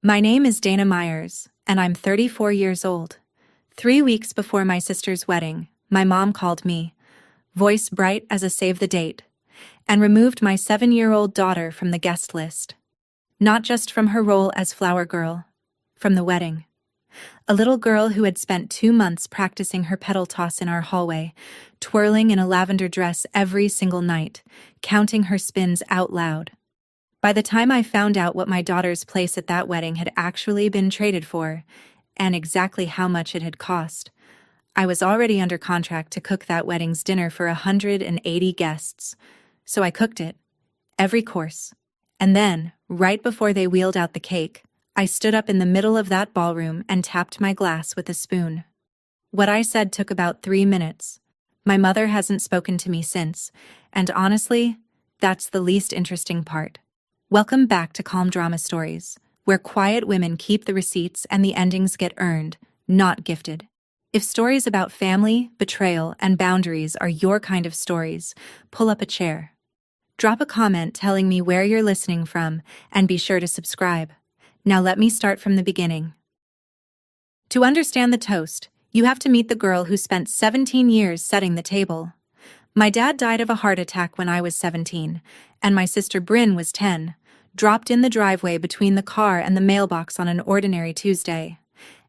My name is Dana Myers, and I'm 34 years old. 3 weeks before my sister's wedding, my mom called me, voice bright as a save the date, and removed my 7-year-old daughter from the guest list. Not just from her role as flower girl, from the wedding. A little girl who had spent 2 months practicing her petal toss in our hallway, twirling in a lavender dress every single night, counting her spins out loud. By the time I found out what my daughter's place at that wedding had actually been traded for, and exactly how much it had cost, I was already under contract to cook that wedding's dinner for 180 guests. So I cooked it, every course. And then, right before they wheeled out the cake, I stood up in the middle of that ballroom and tapped my glass with a spoon. What I said took about 3 minutes. My mother hasn't spoken to me since, and honestly, that's the least interesting part. Welcome back to Calm Drama Stories, where quiet women keep the receipts and the endings get earned, not gifted. If stories about family, betrayal, and boundaries are your kind of stories, pull up a chair. Drop a comment telling me where you're listening from, and be sure to subscribe. Now let me start from the beginning. To understand the toast, you have to meet the girl who spent 17 years setting the table. My dad died of a heart attack when I was 17, and my sister Bryn was 10, dropped in the driveway between the car and the mailbox on an ordinary Tuesday.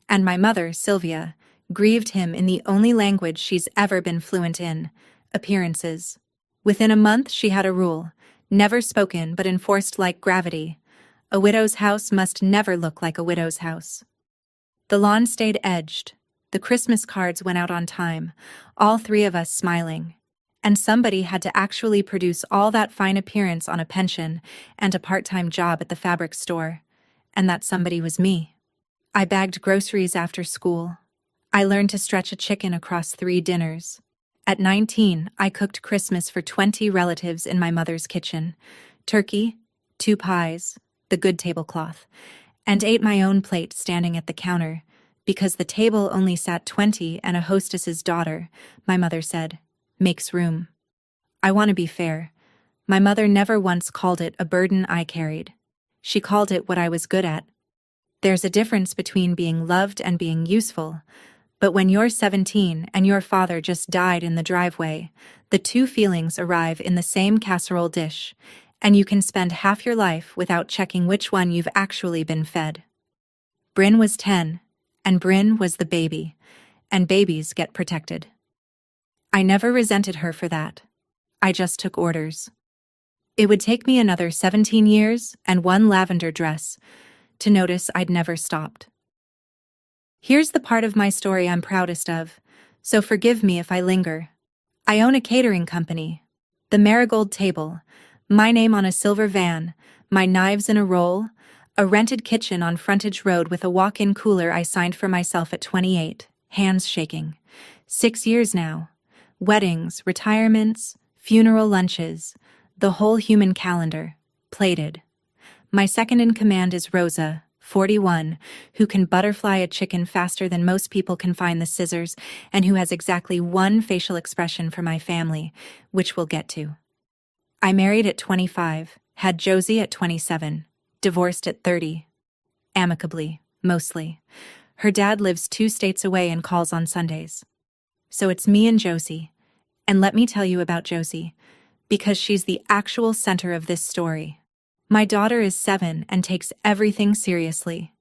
And my mother, Sylvia, grieved him in the only language she's ever been fluent in, appearances. Within a month she had a rule, never spoken but enforced like gravity. A widow's house must never look like a widow's house. The lawn stayed edged. The Christmas cards went out on time, all 3 of us smiling. And somebody had to actually produce all that fine appearance on a pension and a part-time job at the fabric store. And that somebody was me. I bagged groceries after school. I learned to stretch a chicken across 3 dinners. At 19, I cooked Christmas for 20 relatives in my mother's kitchen. Turkey, 2 pies, the good tablecloth, and ate my own plate standing at the counter, because the table only sat 20 and a hostess's daughter, my mother said, makes room. I want to be fair. My mother never once called it a burden I carried. She called it what I was good at. There's a difference between being loved and being useful, but when you're 17 and your father just died in the driveway, the 2 feelings arrive in the same casserole dish, and you can spend half your life without checking which one you've actually been fed. Bryn was 10, and Bryn was the baby, and babies get protected. I never resented her for that. I just took orders. It would take me another 17 years and 1 lavender dress to notice I'd never stopped. Here's the part of my story I'm proudest of, so forgive me if I linger. I own a catering company, the Marigold Table, my name on a silver van, my knives in a roll, a rented kitchen on Frontage Road with a walk-in cooler I signed for myself at 28, hands shaking. 6 years now. Weddings, retirements, funeral lunches, the whole human calendar, plated. My second in command is Rosa, 41, who can butterfly a chicken faster than most people can find the scissors, and who has exactly 1 facial expression for my family, which we'll get to. I married at 25, had Josie at 27, divorced at 30. Amicably, mostly. Her dad lives 2 states away and calls on Sundays. So it's me and Josie. And let me tell you about Josie, because she's the actual center of this story. My daughter is 7 and takes everything seriously.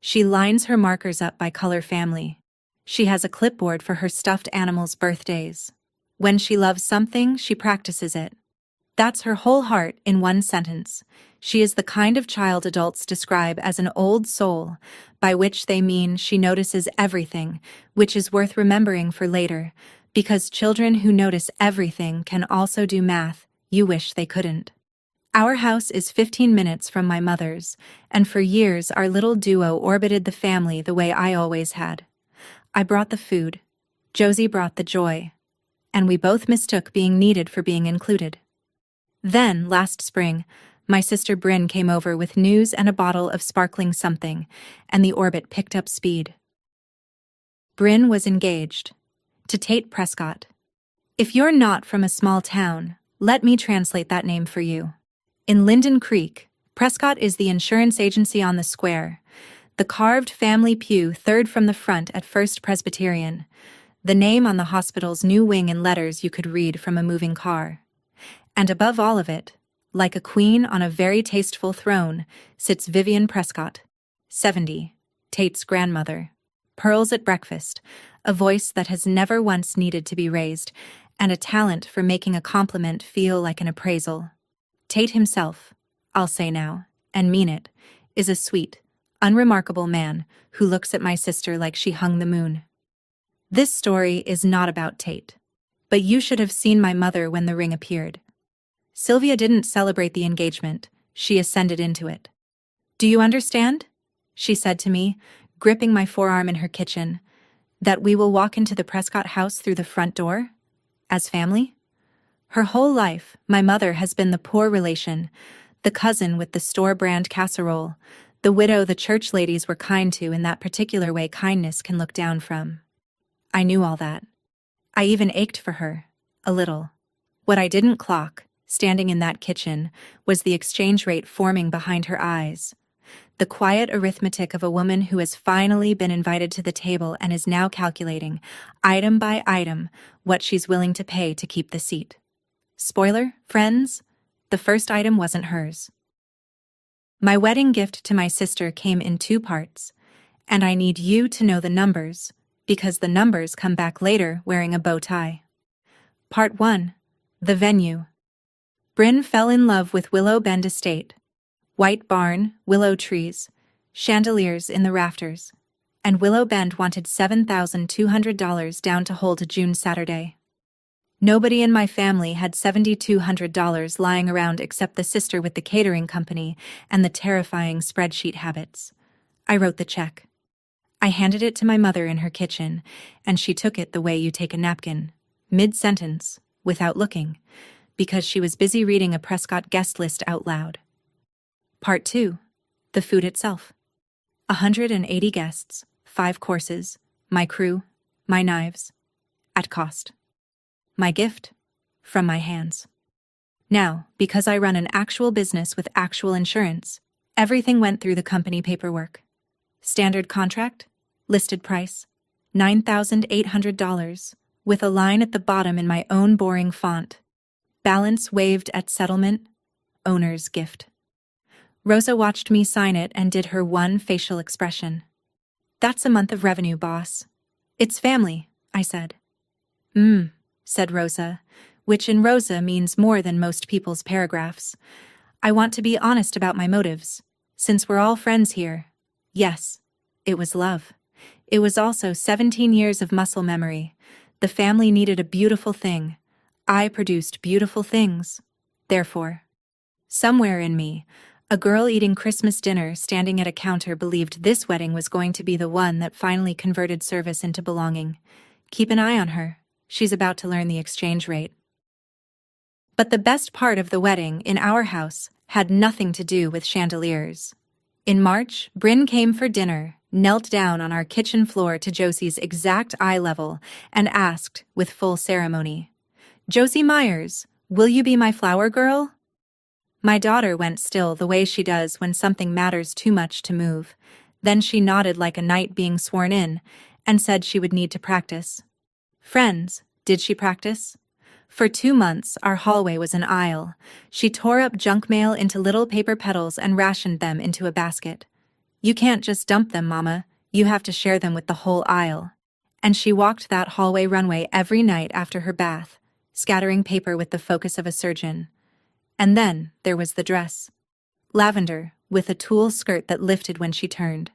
She lines her markers up by color family. She has a clipboard for her stuffed animals' birthdays. When she loves something, she practices it. That's her whole heart in 1 sentence. She is the kind of child adults describe as an old soul, by which they mean she notices everything, which is worth remembering for later, because children who notice everything can also do math you wish they couldn't. Our house is 15 minutes from my mother's, and for years our little duo orbited the family the way I always had. I brought the food, Josie brought the joy, and we both mistook being needed for being included. Then, last spring, my sister Bryn came over with news and a bottle of sparkling something, and the orbit picked up speed. Bryn was engaged. To Tate Prescott. If you're not from a small town, let me translate that name for you. In Linden Creek, Prescott is the insurance agency on the square. The carved family pew, third from the front at First Presbyterian. The name on the hospital's new wing in letters you could read from a moving car. And above all of it, like a queen on a very tasteful throne, sits Vivian Prescott, 70, Tate's grandmother. Pearls at breakfast, a voice that has never once needed to be raised, and a talent for making a compliment feel like an appraisal. Tate himself, I'll say now, and mean it, is a sweet, unremarkable man who looks at my sister like she hung the moon. This story is not about Tate. But you should have seen my mother when the ring appeared. Sylvia didn't celebrate the engagement, she ascended into it. Do you understand? She said to me, gripping my forearm in her kitchen, that we will walk into the Prescott house through the front door? As family? Her whole life, my mother has been the poor relation, the cousin with the store-brand casserole, the widow the church ladies were kind to in that particular way kindness can look down from. I knew all that. I even ached for her, a little. What I didn't clock, standing in that kitchen, was the exchange rate forming behind her eyes. The quiet arithmetic of a woman who has finally been invited to the table and is now calculating, item by item, what she's willing to pay to keep the seat. Spoiler, friends, the first item wasn't hers. My wedding gift to my sister came in 2 parts, and I need you to know the numbers, because the numbers come back later wearing a bow tie. Part 1. The venue. Bryn fell in love with Willow Bend Estate. White barn, willow trees, chandeliers in the rafters, and Willow Bend wanted $7,200 down to hold a June Saturday. Nobody in my family had $7,200 lying around except the sister with the catering company and the terrifying spreadsheet habits. I wrote the check. I handed it to my mother in her kitchen, and she took it the way you take a napkin, mid-sentence, without looking, because she was busy reading a Prescott guest list out loud. Part 2. The food itself. 180 guests, 5 courses, my crew, my knives, at cost. My gift, from my hands. Now, because I run an actual business with actual insurance, everything went through the company paperwork. Standard contract, listed price, $9,800, with a line at the bottom in my own boring font. Balance waived at settlement, owner's gift. Rosa watched me sign it and did her one facial expression. That's a month of revenue, boss. It's family, I said. Said Rosa, which in Rosa means more than most people's paragraphs. I want to be honest about my motives. Since we're all friends here. Yes, it was love. It was also 17 years of muscle memory. The family needed a beautiful thing. I produced beautiful things. Therefore, somewhere in me, a girl eating Christmas dinner standing at a counter believed this wedding was going to be the one that finally converted service into belonging. Keep an eye on her. She's about to learn the exchange rate. But the best part of the wedding in our house had nothing to do with chandeliers. In March, Bryn came for dinner, knelt down on our kitchen floor to Josie's exact eye level, and asked, with full ceremony, "Josie Myers, will you be my flower girl?" My daughter went still the way she does when something matters too much to move. Then she nodded like a knight being sworn in, and said she would need to practice. Friends, did she practice? For 2 months, our hallway was an aisle. She tore up junk mail into little paper petals and rationed them into a basket. You can't just dump them, Mama. You have to share them with the whole aisle. And she walked that hallway runway every night after her bath, scattering paper with the focus of a surgeon. And then there was the dress. Lavender, with a tulle skirt that lifted when she turned.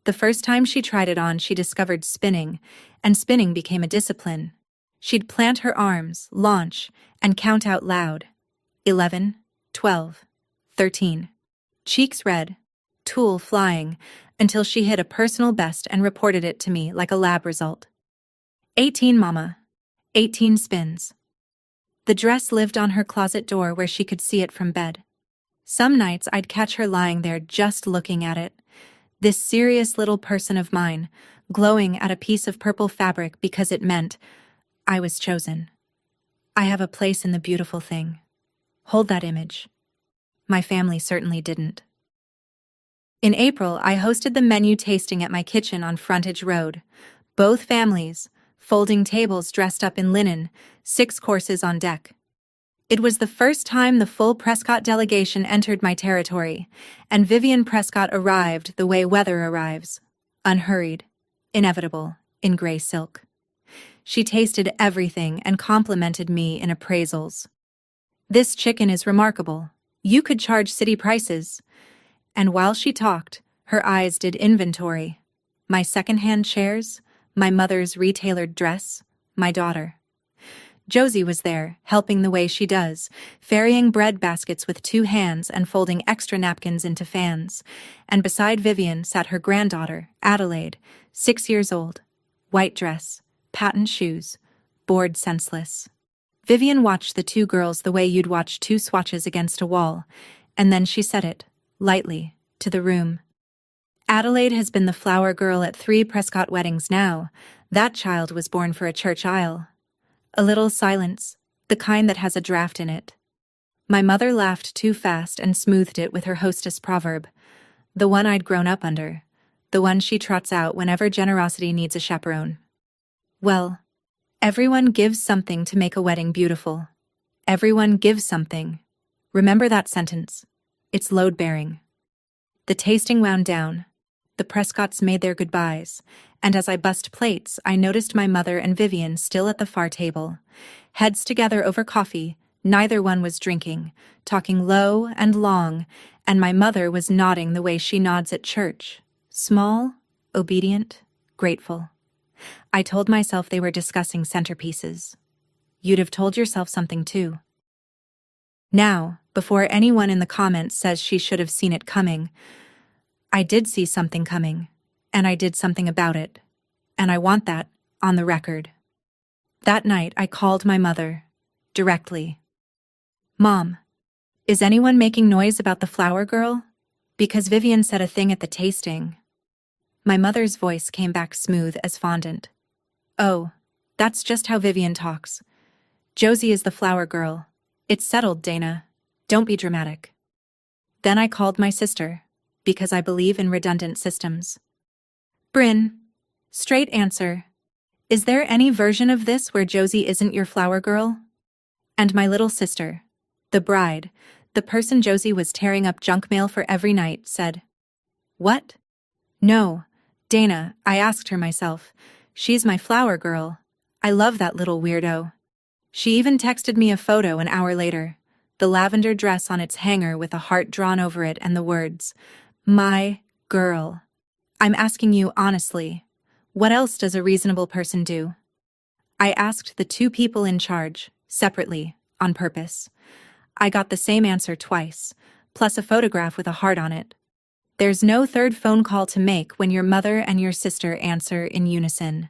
The first time she tried it on, she discovered spinning, and spinning became a discipline. She'd plant her arms, launch, and count out loud. 11, 12, 13. Cheeks red, tulle flying, until she hit a personal best and reported it to me like a lab result. 18, Mama. 18 spins. The dress lived on her closet door where she could see it from bed. Some nights I'd catch her lying there just looking at it. This serious little person of mine, glowing at a piece of purple fabric because it meant I was chosen. I have a place in the beautiful thing. Hold that image. My family certainly didn't. In April, I hosted the menu tasting at my kitchen on Frontage Road. Both families, folding tables dressed up in linen, 6 courses on deck. It was the first time the full Prescott delegation entered my territory, and Vivian Prescott arrived the way weather arrives, unhurried, inevitable, in gray silk. She tasted everything and complimented me in appraisals. "This chicken is remarkable. You could charge city prices." And while she talked, her eyes did inventory. My secondhand chairs, my mother's retailored dress, my daughter. Josie was there, helping the way she does, ferrying bread baskets with 2 hands and folding extra napkins into fans. And beside Vivian sat her granddaughter, Adelaide, 6 years old. White dress, patent shoes, bored senseless. Vivian watched the 2 girls the way you'd watch 2 swatches against a wall, and then she said it, lightly, to the room. "Adelaide has been the flower girl at 3 Prescott weddings now. That child was born for a church aisle." A little silence, the kind that has a draft in it. My mother laughed too fast and smoothed it with her hostess proverb, the one I'd grown up under, the one she trots out whenever generosity needs a chaperone. "Well, everyone gives something to make a wedding beautiful. Everyone gives something. Remember that sentence. It's load-bearing." The tasting wound down. The Prescotts made their goodbyes, and as I bussed plates, I noticed my mother and Vivian still at the far table. Heads together over coffee, neither one was drinking, talking low and long, and my mother was nodding the way she nods at church. Small, obedient, grateful. I told myself they were discussing centerpieces. You'd have told yourself something too. Now, before anyone in the comments says she should have seen it coming, I did see something coming, and I did something about it, and I want that on the record. That night, I called my mother, directly. "Mom, is anyone making noise about the flower girl? Because Vivian said a thing at the tasting." My mother's voice came back smooth as fondant. "Oh, that's just how Vivian talks. Josie is the flower girl. It's settled, Dana. Don't be dramatic." Then I called my sister, because I believe in redundant systems. "Bryn, straight answer. Is there any version of this where Josie isn't your flower girl?" And my little sister, the bride, the person Josie was tearing up junk mail for every night, said, "What? No, Dana, I asked her myself. She's my flower girl. I love that little weirdo." She even texted me a photo an hour later, the lavender dress on its hanger with a heart drawn over it and the words, "My girl." I'm asking you honestly, what else does a reasonable person do? I asked the 2 people in charge, separately, on purpose. I got the same answer twice, plus a photograph with a heart on it. There's no third phone call to make when your mother and your sister answer in unison.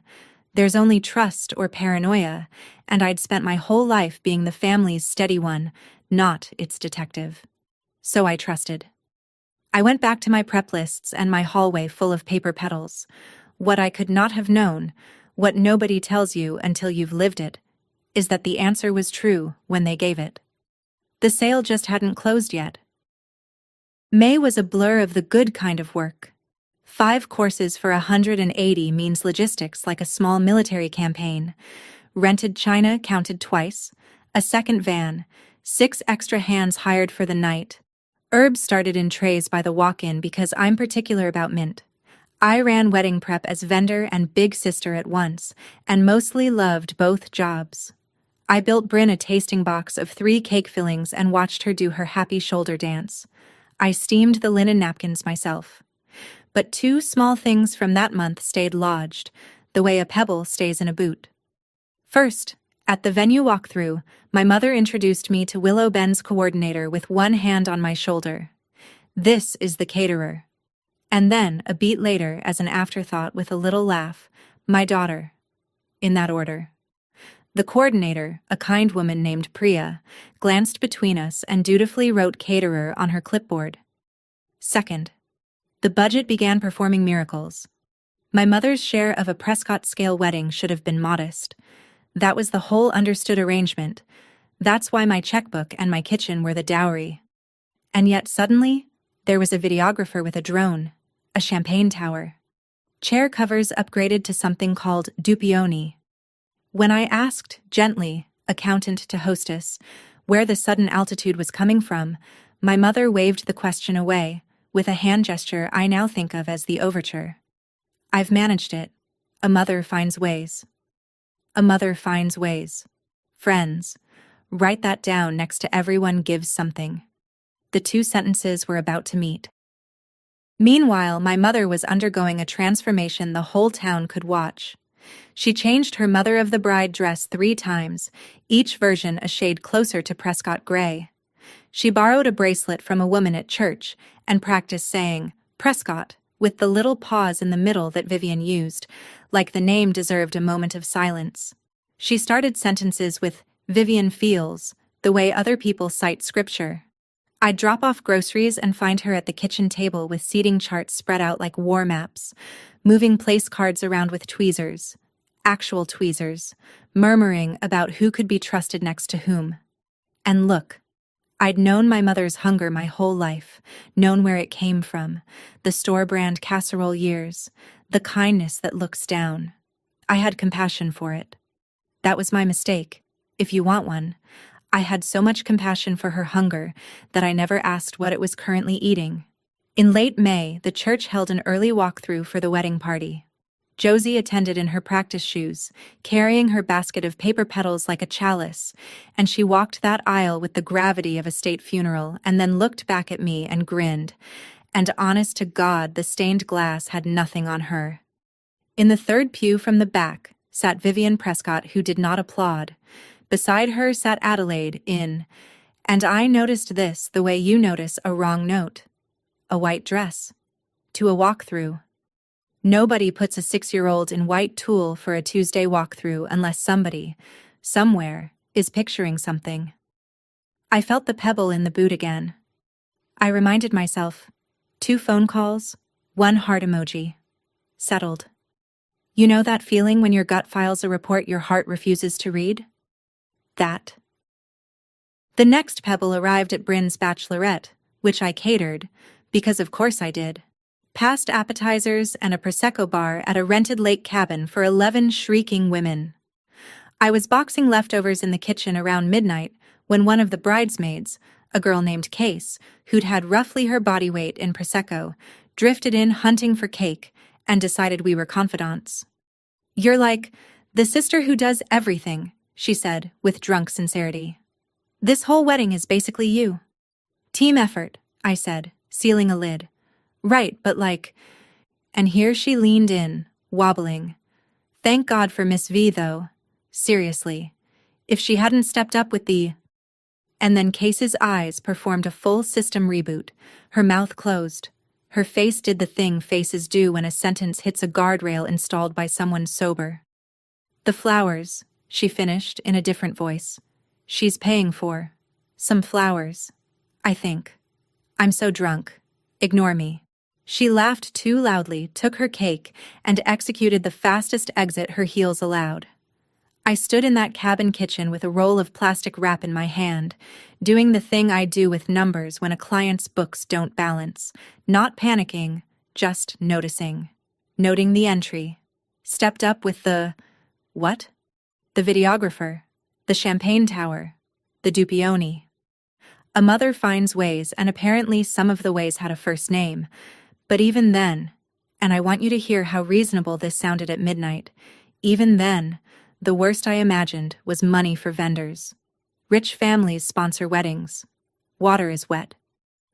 There's only trust or paranoia, and I'd spent my whole life being the family's steady one, not its detective. So I trusted. I went back to my prep lists and my hallway full of paper petals. What I could not have known, what nobody tells you until you've lived it, is that the answer was true when they gave it. The sale just hadn't closed yet. May was a blur of the good kind of work. 5 courses for 180 means logistics like a small military campaign. Rented china counted twice, a second van, 6 extra hands hired for the night. Herbs started in trays by the walk-in because I'm particular about mint. I ran wedding prep as vendor and big sister at once, and mostly loved both jobs. I built Bryn a tasting box of 3 cake fillings and watched her do her happy shoulder dance. I steamed the linen napkins myself. But 2 small things from that month stayed lodged, the way a pebble stays in a boot. First, at the venue walkthrough, my mother introduced me to Willow Bend's coordinator with one hand on my shoulder. "This is the caterer." And then, a beat later, as an afterthought with a little laugh, "My daughter." In that order. The coordinator, a kind woman named Priya, glanced between us and dutifully wrote caterer on her clipboard. Second, the budget began performing miracles. My mother's share of a Prescott-scale wedding should have been modest. That was the whole understood arrangement. That's why my checkbook and my kitchen were the dowry. And yet suddenly, there was a videographer with a drone, a champagne tower. Chair covers upgraded to something called dupioni. When I asked, gently, accountant to hostess, where the sudden altitude was coming from, my mother waved the question away, with a hand gesture I now think of as the overture. I've managed it. A mother finds ways. A mother finds ways. Friends, write that down next to everyone gives something. The two sentences were about to meet. Meanwhile, my mother was undergoing a transformation the whole town could watch. She changed her mother of the bride dress 3 times, each version a shade closer to Prescott gray. She borrowed a bracelet from a woman at church and practiced saying, Prescott, with the little pause in the middle that Vivian used, like the name deserved a moment of silence. She started sentences with, Vivian feels, the way other people cite scripture. I'd drop off groceries and find her at the kitchen table with seating charts spread out like war maps, moving place cards around with tweezers, actual tweezers, murmuring about who could be trusted next to whom. And look, I'd known my mother's hunger my whole life, known where it came from, the store-brand casserole years, the kindness that looks down. I had compassion for it. That was my mistake, if you want one. I had so much compassion for her hunger that I never asked what it was currently eating. In late May, the church held an early walkthrough for the wedding party. Josie attended in her practice shoes, carrying her basket of paper petals like a chalice, and she walked that aisle with the gravity of a state funeral and then looked back at me and grinned. And honest to God, the stained glass had nothing on her. In the third pew from the back sat Vivian Prescott, who did not applaud. Beside her sat Adelaide and I noticed this the way you notice a wrong note. A white dress. To a walkthrough. Nobody puts a 6-year-old in white tulle for a Tuesday walkthrough unless somebody, somewhere, is picturing something. I felt the pebble in the boot again. I reminded myself, 2 phone calls, 1 heart emoji. Settled. You know that feeling when your gut files a report your heart refuses to read? That. The next pebble arrived at Bryn's bachelorette, which I catered, because of course I did. Past appetizers and a Prosecco bar at a rented lake cabin for 11 shrieking women. I was boxing leftovers in the kitchen around midnight when one of the bridesmaids, a girl named Case, who'd had roughly her body weight in Prosecco, drifted in hunting for cake and decided we were confidants. You're like, the sister who does everything, she said with drunk sincerity. This whole wedding is basically you. Team effort, I said, sealing a lid. Right, but like... And here she leaned in, wobbling. Thank God for Miss V, though. Seriously. If she hadn't stepped up with the... And then Case's eyes performed a full system reboot. Her mouth closed. Her face did the thing faces do when a sentence hits a guardrail installed by someone sober. The flowers, she finished in a different voice. She's paying for some flowers, I think. I'm so drunk. Ignore me. She laughed too loudly, took her cake, and executed the fastest exit her heels allowed. I stood in that cabin kitchen with a roll of plastic wrap in my hand, doing the thing I do with numbers when a client's books don't balance, not panicking, just noticing. Noting the entry. Stepped up with the... What? The videographer. The champagne tower. The dupioni. A mother finds ways, and apparently some of the ways had a first name. But even then, and I want you to hear how reasonable this sounded at midnight, even then, the worst I imagined was money for vendors. Rich families sponsor weddings. Water is wet.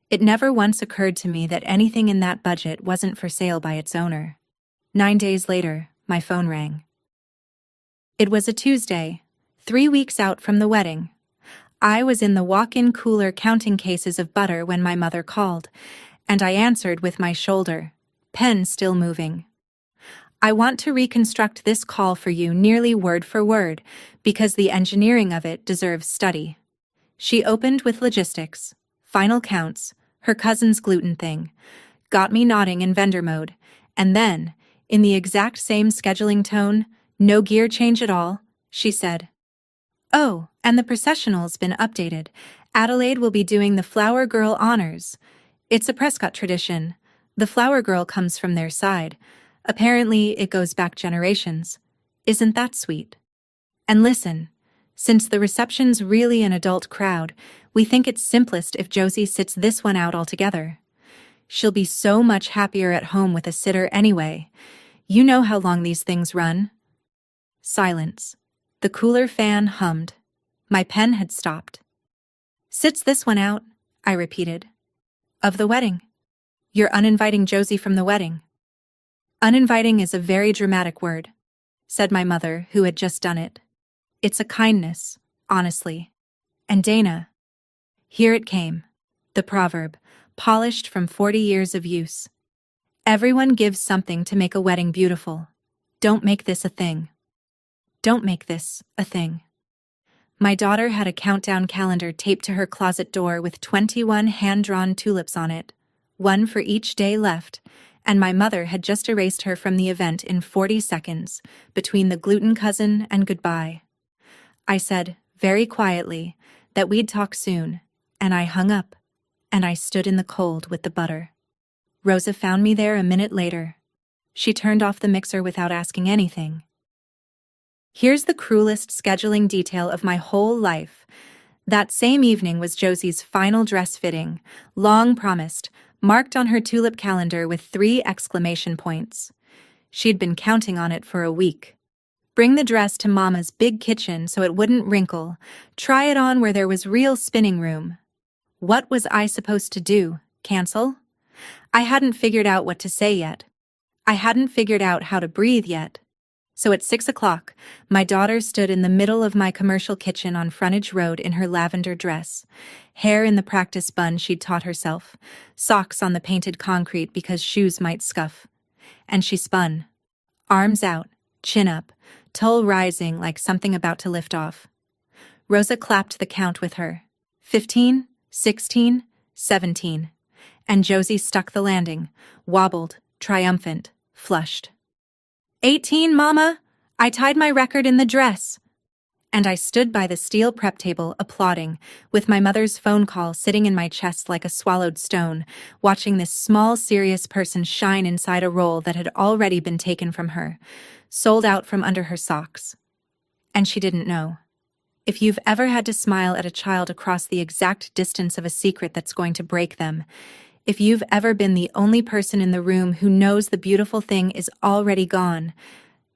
It never once occurred to me that anything in that budget wasn't for sale by its owner. 9 days later, my phone rang. It was a Tuesday, 3 weeks out from the wedding. I was in the walk-in cooler counting cases of butter when my mother called, and I answered with my shoulder, pen still moving. I want to reconstruct this call for you nearly word for word, because the engineering of it deserves study. She opened with logistics, final counts, her cousin's gluten thing, got me nodding in vendor mode, and then, in the exact same scheduling tone, no gear change at all, she said, Oh, and the processional's been updated, Adelaide will be doing the flower girl honors. It's a Prescott tradition. The flower girl comes from their side. Apparently, it goes back generations. Isn't that sweet? And listen, since the reception's really an adult crowd, we think it's simplest if Josie sits this one out altogether. She'll be so much happier at home with a sitter anyway. You know how long these things run. Silence. The cooler fan hummed. My pen had stopped. Sits this one out, I repeated. Of the wedding. You're uninviting Josie from the wedding. Uninviting is a very dramatic word, said my mother, who had just done it. It's a kindness, honestly. And Dana. Here it came. The proverb, polished from 40 years of use. Everyone gives something to make a wedding beautiful. Don't make this a thing. Don't make this a thing. My daughter had a countdown calendar taped to her closet door with 21 hand-drawn tulips on it, one for each day left, and my mother had just erased her from the event in 40 seconds, between the gluten cousin and goodbye. I said, very quietly, that we'd talk soon, and I hung up, and I stood in the cold with the butter. Rosa found me there a minute later. She turned off the mixer without asking anything. Here's the cruelest scheduling detail of my whole life. That same evening was Josie's final dress fitting, long promised, marked on her tulip calendar with 3 exclamation points. She'd been counting on it for a week. Bring the dress to Mama's big kitchen so it wouldn't wrinkle. Try it on where there was real spinning room. What was I supposed to do? Cancel? I hadn't figured out what to say yet. I hadn't figured out how to breathe yet. So at 6 o'clock, my daughter stood in the middle of my commercial kitchen on Frontage Road in her lavender dress, hair in the practice bun she'd taught herself, socks on the painted concrete because shoes might scuff. And she spun. Arms out, chin up, tulle rising like something about to lift off. Rosa clapped the count with her. 15, 16, 17. And Josie stuck the landing, wobbled, triumphant, flushed. 18, Mama! I tied my record in the dress. And I stood by the steel prep table applauding, with my mother's phone call sitting in my chest like a swallowed stone, watching this small, serious person shine inside a role that had already been taken from her, sold out from under her socks. And she didn't know. If you've ever had to smile at a child across the exact distance of a secret that's going to break them, if you've ever been the only person in the room who knows the beautiful thing is already gone,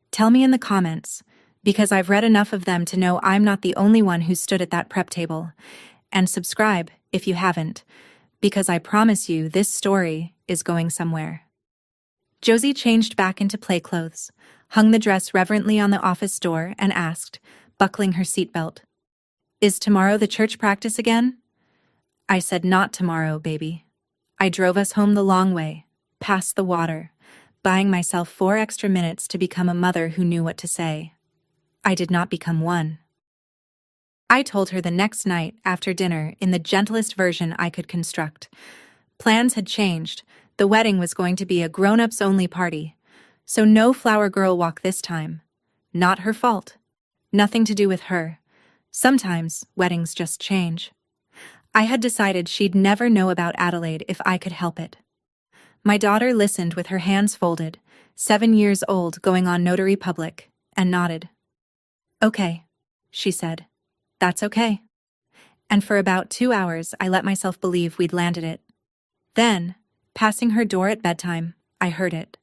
tell me in the comments, because I've read enough of them to know I'm not the only one who stood at that prep table. And subscribe if you haven't, because I promise you this story is going somewhere. Josie changed back into play clothes, hung the dress reverently on the office door, and asked, buckling her seatbelt, "Is tomorrow the church practice again?" I said, "Not tomorrow, baby." I drove us home the long way, past the water, buying myself 4 extra minutes to become a mother who knew what to say. I did not become one. I told her the next night after dinner in the gentlest version I could construct. Plans had changed. The wedding was going to be a grown-ups only party, so no flower girl walk this time. Not her fault. Nothing to do with her. Sometimes weddings just change. I had decided she'd never know about Adelaide if I could help it. My daughter listened with her hands folded, 7 years old going on notary public, and nodded. "Okay," she said. "That's okay." And for about 2 hours I let myself believe we'd landed it. Then, passing her door at bedtime, I heard it.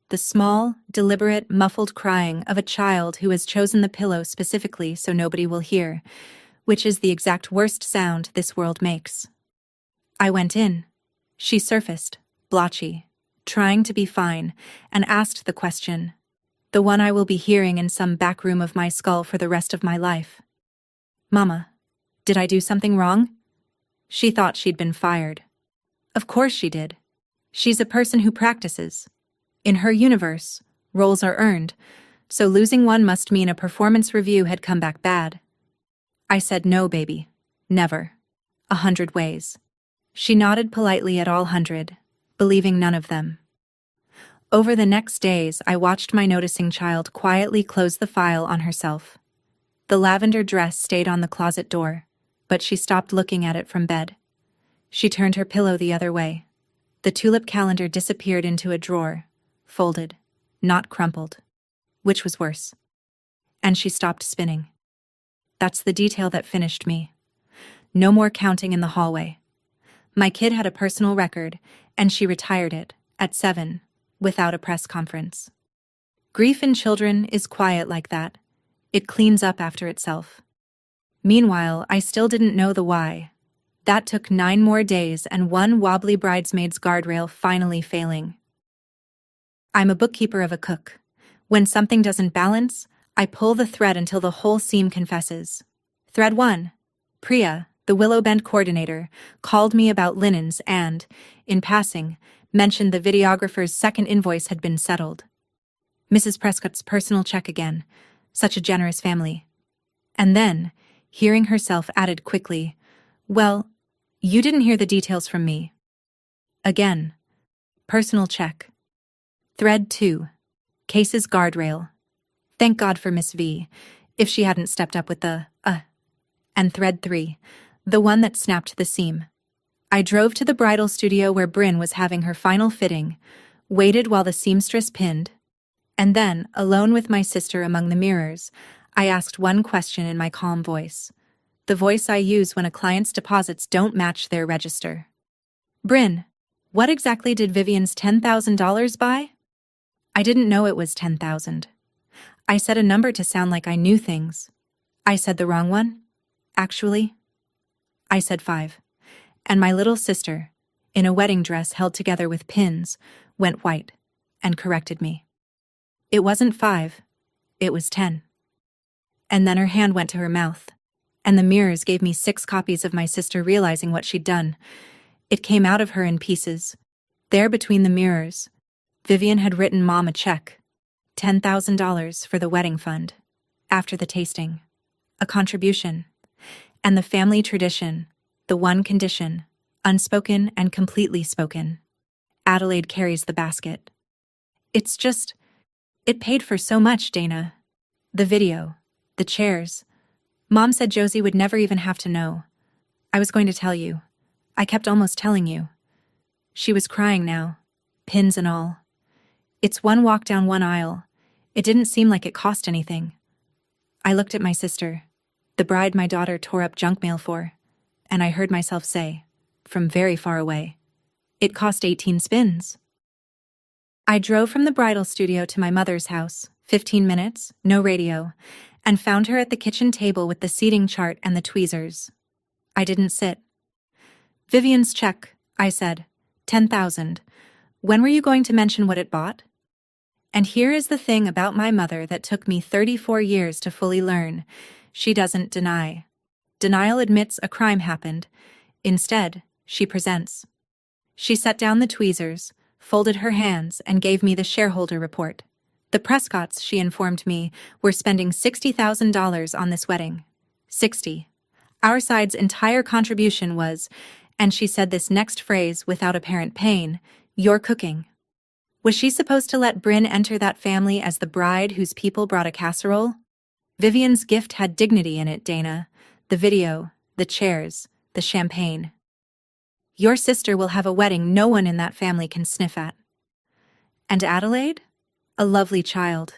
The small, deliberate, muffled crying of a child who has chosen the pillow specifically so nobody will hear, which is the exact worst sound this world makes. I went in. She surfaced, blotchy, trying to be fine, and asked the question, the one I will be hearing in some back room of my skull for the rest of my life. "Mama, did I do something wrong?" She thought she'd been fired. Of course she did. She's a person who practices. In her universe, roles are earned, so losing one must mean a performance review had come back bad. I said, "No, baby. Never. 100 ways." She nodded politely at all 100, believing none of them. Over the next days, I watched my noticing child quietly close the file on herself. The lavender dress stayed on the closet door, but she stopped looking at it from bed. She turned her pillow the other way. The tulip calendar disappeared into a drawer, folded, not crumpled. Which was worse? And she stopped spinning. That's the detail that finished me. No more counting in the hallway. My kid had a personal record, and she retired it, at 7, without a press conference. Grief in children is quiet like that. It cleans up after itself. Meanwhile, I still didn't know the why. That took 9 more days and one wobbly bridesmaid's guardrail finally failing. I'm a bookkeeper of a cook. When something doesn't balance, I pull the thread until the whole seam confesses. Thread 1. Priya, the Willow Bend coordinator, called me about linens and, in passing, mentioned the videographer's second invoice had been settled. Mrs. Prescott's personal check again. Such a generous family. And then, hearing herself added quickly, well, you didn't hear the details from me. Again. Personal check. Thread 2. Case's guardrail. Thank God for Miss V, if she hadn't stepped up with the, And thread 3. The one that snapped the seam. I drove to the bridal studio where Bryn was having her final fitting, waited while the seamstress pinned, and then, alone with my sister among the mirrors, I asked one question in my calm voice. The voice I use when a client's deposits don't match their register. Bryn, what exactly did Vivian's $10,000 buy? I didn't know it was 10,000. I said a number to sound like I knew things. I said the wrong one? Actually, I said 5. And my little sister, in a wedding dress held together with pins, went white and corrected me. It wasn't 5, it was 10. And then her hand went to her mouth, and the mirrors gave me 6 copies of my sister realizing what she'd done. It came out of her in pieces. There between the mirrors, Vivian had written Mom a check, $10,000 for the wedding fund, after the tasting, a contribution, and the family tradition, the one condition, unspoken and completely spoken. Adelaide carries the basket. It paid for so much, Dana. The video, the chairs. Mom said Josie would never even have to know. I was going to tell you. I kept almost telling you. She was crying now, pins and all. It's one walk down one aisle. It didn't seem like it cost anything. I looked at my sister, the bride my daughter tore up junk mail for, and I heard myself say, from very far away, it cost 18 spins. I drove from the bridal studio to my mother's house, 15 minutes, no radio, and found her at the kitchen table with the seating chart and the tweezers. I didn't sit. Vivian's check, I said, 10,000. When were you going to mention what it bought? And here is the thing about my mother that took me 34 years to fully learn. She doesn't deny. Denial admits a crime happened. Instead, she presents. She set down the tweezers, folded her hands, and gave me the shareholder report. The Prescotts, she informed me, were spending $60,000 on this wedding. 60. Our side's entire contribution was, and she said this next phrase without apparent pain, your cooking. Was she supposed to let Bryn enter that family as the bride whose people brought a casserole? Vivian's gift had dignity in it, Dana. The video, the chairs, the champagne. Your sister will have a wedding no one in that family can sniff at. And Adelaide? A lovely child.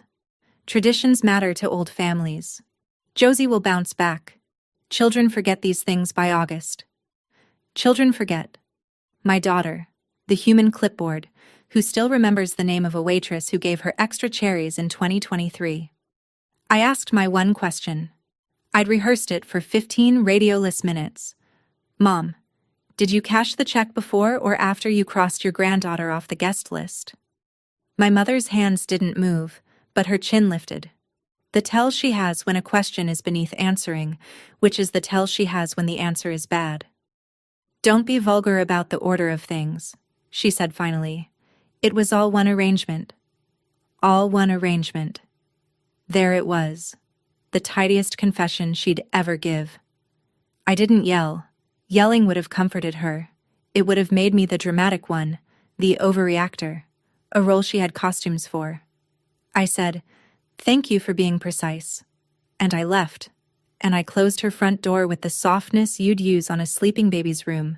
Traditions matter to old families. Josie will bounce back. Children forget these things by August. Children forget. My daughter, the human clipboard, who still remembers the name of a waitress who gave her extra cherries in 2023. I asked my one question. I'd rehearsed it for 15 radioless minutes. Mom, did you cash the check before or after you crossed your granddaughter off the guest list? My mother's hands didn't move, but her chin lifted. The tell she has when a question is beneath answering, which is the tell she has when the answer is bad. Don't be vulgar about the order of things, she said finally. It was all one arrangement. All one arrangement. There it was, the tidiest confession she'd ever give. I didn't yell. Yelling would have comforted her. It would have made me the dramatic one, the overreactor, a role she had costumes for. I said, "Thank you for being precise." And I left, and I closed her front door with the softness you'd use on a sleeping baby's room,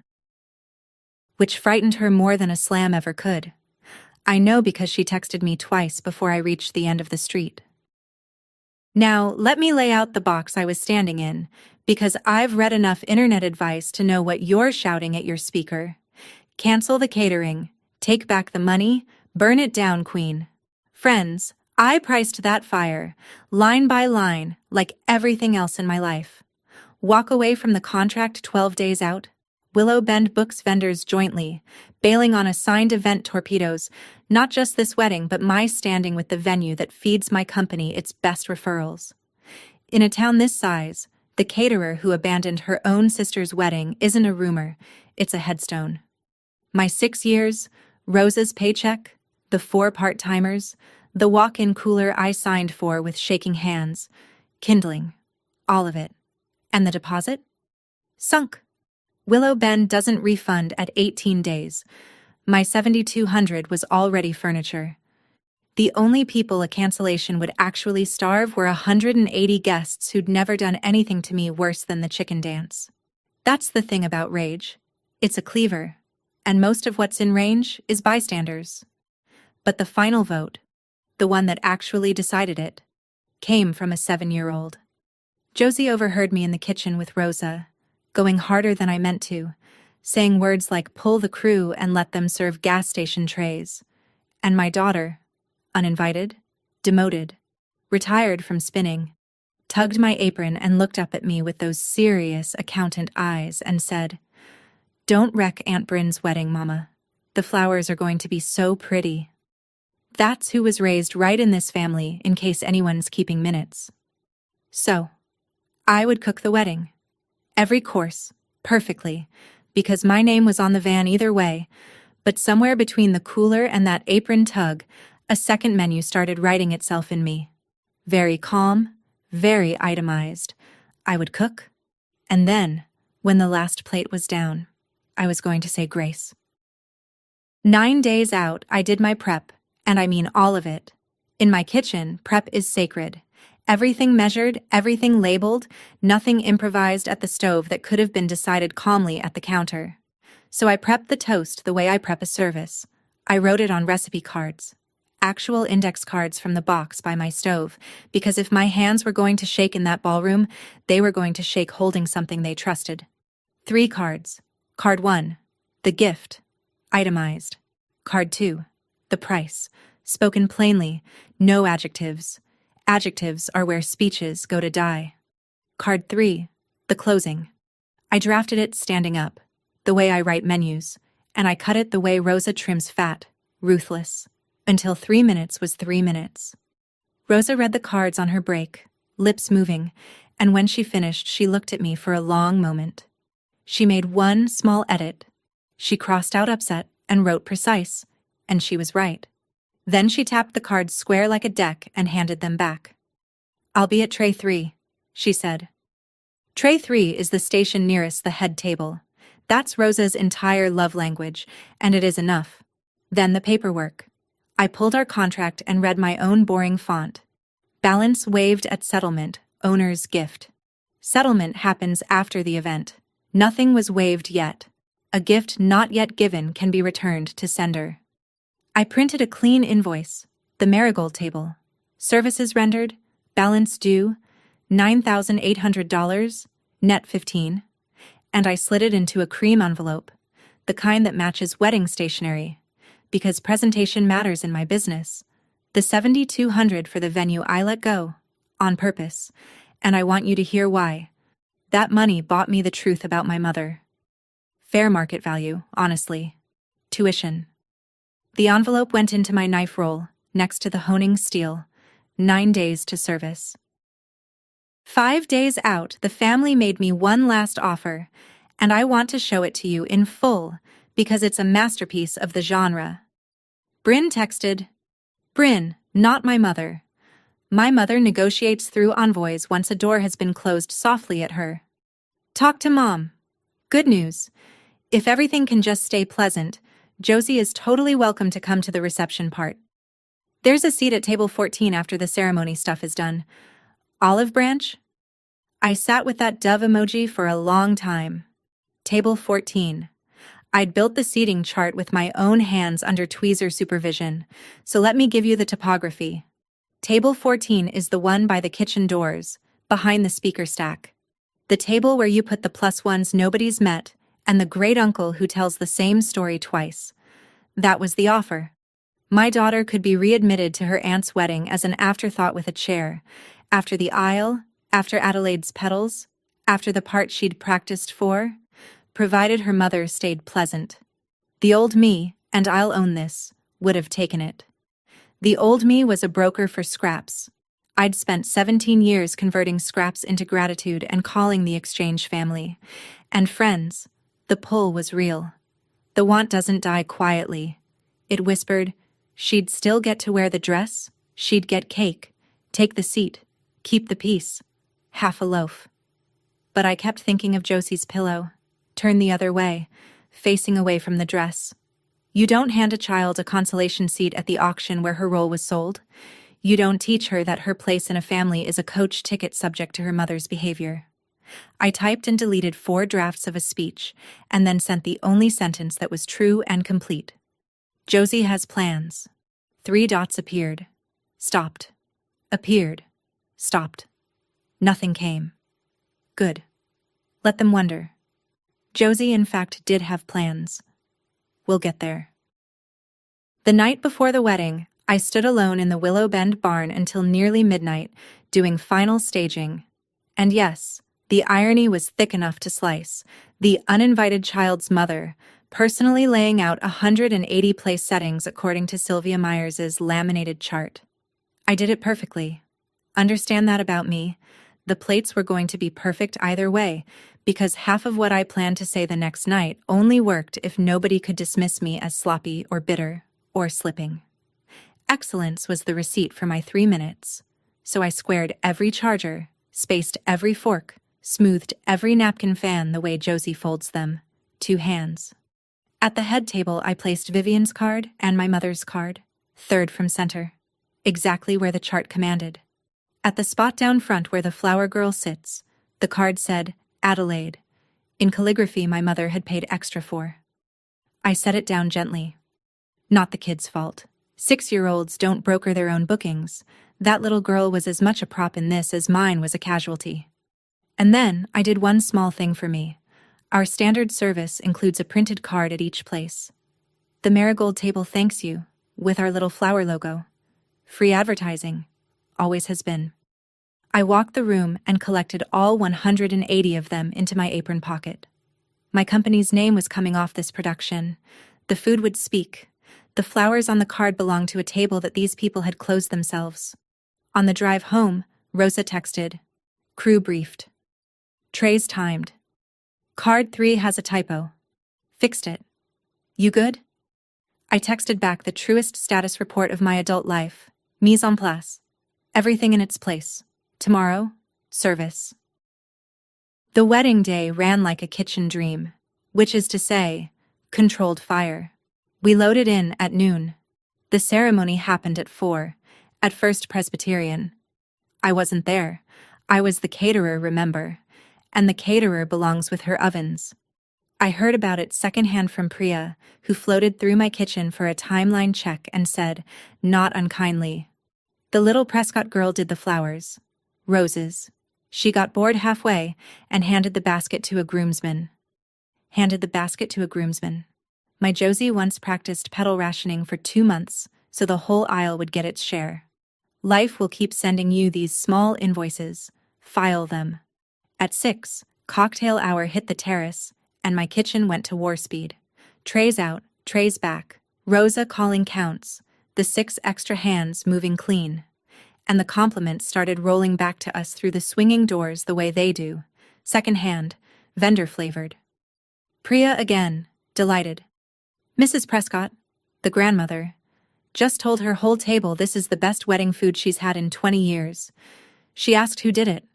which frightened her more than a slam ever could. I know because she texted me twice before I reached the end of the street. Now, let me lay out the box I was standing in, because I've read enough internet advice to know what you're shouting at your speaker. Cancel the catering, take back the money, burn it down, queen. Friends, I priced that fire, line by line, like everything else in my life. Walk away from the contract 12 days out. Willow Bend books vendors jointly, bailing on assigned event torpedoes, not just this wedding but my standing with the venue that feeds my company its best referrals. In a town this size, the caterer who abandoned her own sister's wedding isn't a rumor, it's a headstone. My 6 years, Rosa's paycheck, the 4 part-timers, the walk-in cooler I signed for with shaking hands, kindling, all of it. And the deposit? Sunk. Willow Bend doesn't refund at 18 days. My $7,200 was already furniture. The only people a cancellation would actually starve were 180 guests who'd never done anything to me worse than the chicken dance. That's the thing about rage. It's a cleaver, and most of what's in range is bystanders. But the final vote, the one that actually decided it, came from a 7-year-old. Josie overheard me in the kitchen with Rosa, going harder than I meant to, saying words like pull the crew and let them serve gas station trays. And my daughter, uninvited, demoted, retired from spinning, tugged my apron and looked up at me with those serious accountant eyes and said, "Don't wreck Aunt Bryn's wedding, Mama. The flowers are going to be so pretty." That's who was raised right in this family, in case anyone's keeping minutes. So, I would cook the wedding. Every course, perfectly, because my name was on the van either way, but somewhere between the cooler and that apron tug, a second menu started writing itself in me. Very calm, very itemized. I would cook, and then, when the last plate was down, I was going to say grace. 9 days out, I did my prep, and I mean all of it. In my kitchen, prep is sacred. Everything measured, everything labeled, nothing improvised at the stove that could have been decided calmly at the counter. So I prepped the toast the way I prep a service. I wrote it on recipe cards, actual index cards from the box by my stove, because if my hands were going to shake in that ballroom, they were going to shake holding something they trusted. 3 cards. Card 1, the gift, itemized. Card 2, the price, spoken plainly, no adjectives. Adjectives are where speeches go to die. Card 3, the closing. I drafted it standing up, the way I write menus, and I cut it the way Rosa trims fat, ruthless, until 3 minutes was 3 minutes. Rosa read the cards on her break, lips moving, and when she finished, she looked at me for a long moment. She made one small edit. She crossed out upset and wrote precise, and she was right. Then she tapped the cards square like a deck and handed them back. "I'll be at tray 3, she said. Tray 3 is the station nearest the head table. That's Rosa's entire love language, and it is enough. Then the paperwork. I pulled our contract and read my own boring font. Balance waived at settlement, owner's gift. Settlement happens after the event. Nothing was waived yet. A gift not yet given can be returned to sender. I printed a clean invoice, the marigold table. Services rendered, balance due, $9,800, net 15, and I slid it into a cream envelope, the kind that matches wedding stationery, because presentation matters in my business. The $7,200 for the venue I let go, on purpose, and I want you to hear why. That money bought me the truth about my mother. Fair market value, honestly. Tuition. The envelope went into my knife roll, next to the honing steel. 9 days to service. 5 days out, the family made me one last offer, and I want to show it to you in full, because it's a masterpiece of the genre. Bryn texted, "Bryn, not my mother. My mother negotiates through envoys once a door has been closed softly at her. Talk to Mom. Good news. If everything can just stay pleasant, Josie is totally welcome to come to the reception part. There's a seat at table 14 after the ceremony stuff is done. Olive branch?" I sat with that dove emoji for a long time. Table 14. I'd built the seating chart with my own hands under tweezer supervision, so let me give you the topography. Table 14 is the one by the kitchen doors, behind the speaker stack. The table where you put the plus ones nobody's met, and the great uncle who tells the same story twice. That was the offer. My daughter could be readmitted to her aunt's wedding as an afterthought with a chair, after the aisle, after Adelaide's petals, after the part she'd practiced for, provided her mother stayed pleasant. The old me, and I'll own this, would have taken it. The old me was a broker for scraps. I'd spent 17 years converting scraps into gratitude and calling the exchange family. And friends. The pull was real. The want doesn't die quietly. It whispered, she'd still get to wear the dress, she'd get cake, take the seat, keep the peace, half a loaf. But I kept thinking of Josie's pillow, turned the other way, facing away from the dress. You don't hand a child a consolation seat at the auction where her role was sold. You don't teach her that her place in a family is a coach ticket subject to her mother's behavior. I typed and deleted 4 drafts of a speech, and then sent the only sentence that was true and complete. Josie has plans. 3 dots appeared. Stopped. Appeared. Stopped. Nothing came. Good. Let them wonder. Josie, in fact, did have plans. We'll get there. The night before the wedding, I stood alone in the Willow Bend barn until nearly midnight, doing final staging. And yes, the irony was thick enough to slice. The uninvited child's mother, personally laying out 180 place settings according to Sylvia Myers's laminated chart. I did it perfectly. Understand that about me. The plates were going to be perfect either way, because half of what I planned to say the next night only worked if nobody could dismiss me as sloppy or bitter or slipping. Excellence was the receipt for my 3 minutes. So I squared every charger, spaced every fork, smoothed every napkin fan the way Josie folds them, 2 hands. At the head table, I placed Vivian's card and my mother's card, 3rd from center, exactly where the chart commanded. At the spot down front where the flower girl sits, the card said, Adelaide, in calligraphy my mother had paid extra for. I set it down gently. Not the kid's fault. 6-year-olds don't broker their own bookings. That little girl was as much a prop in this as mine was a casualty. And then I did one small thing for me. Our standard service includes a printed card at each place. The Marigold table thanks you, with our little flower logo. Free advertising. Always has been. I walked the room and collected all 180 of them into my apron pocket. My company's name was coming off this production. The food would speak. The flowers on the card belonged to a table that these people had closed themselves. On the drive home, Rosa texted. Crew briefed. Trays timed. Card 3 has a typo. Fixed it. You good? I texted back the truest status report of my adult life. Mise en place. Everything in its place. Tomorrow, service. The wedding day ran like a kitchen dream, which is to say, controlled fire. We loaded in at noon. The ceremony happened at 4, at First Presbyterian. I wasn't there. I was the caterer, remember, and the caterer belongs with her ovens. I heard about it secondhand from Priya, who floated through my kitchen for a timeline check and said, not unkindly, the little Prescott girl did the flowers. Roses. She got bored halfway and handed the basket to a groomsman. My Josie once practiced petal rationing for 2 months, so the whole aisle would get its share. Life will keep sending you these small invoices. File them. At 6, cocktail hour hit the terrace, and my kitchen went to war speed. Trays out, trays back, Rosa calling counts, the 6 extra hands moving clean. And the compliments started rolling back to us through the swinging doors the way they do, second-hand, vendor-flavored. Priya again, delighted. Mrs. Prescott, the grandmother, just told her whole table this is the best wedding food she's had in 20 years. She asked who did it.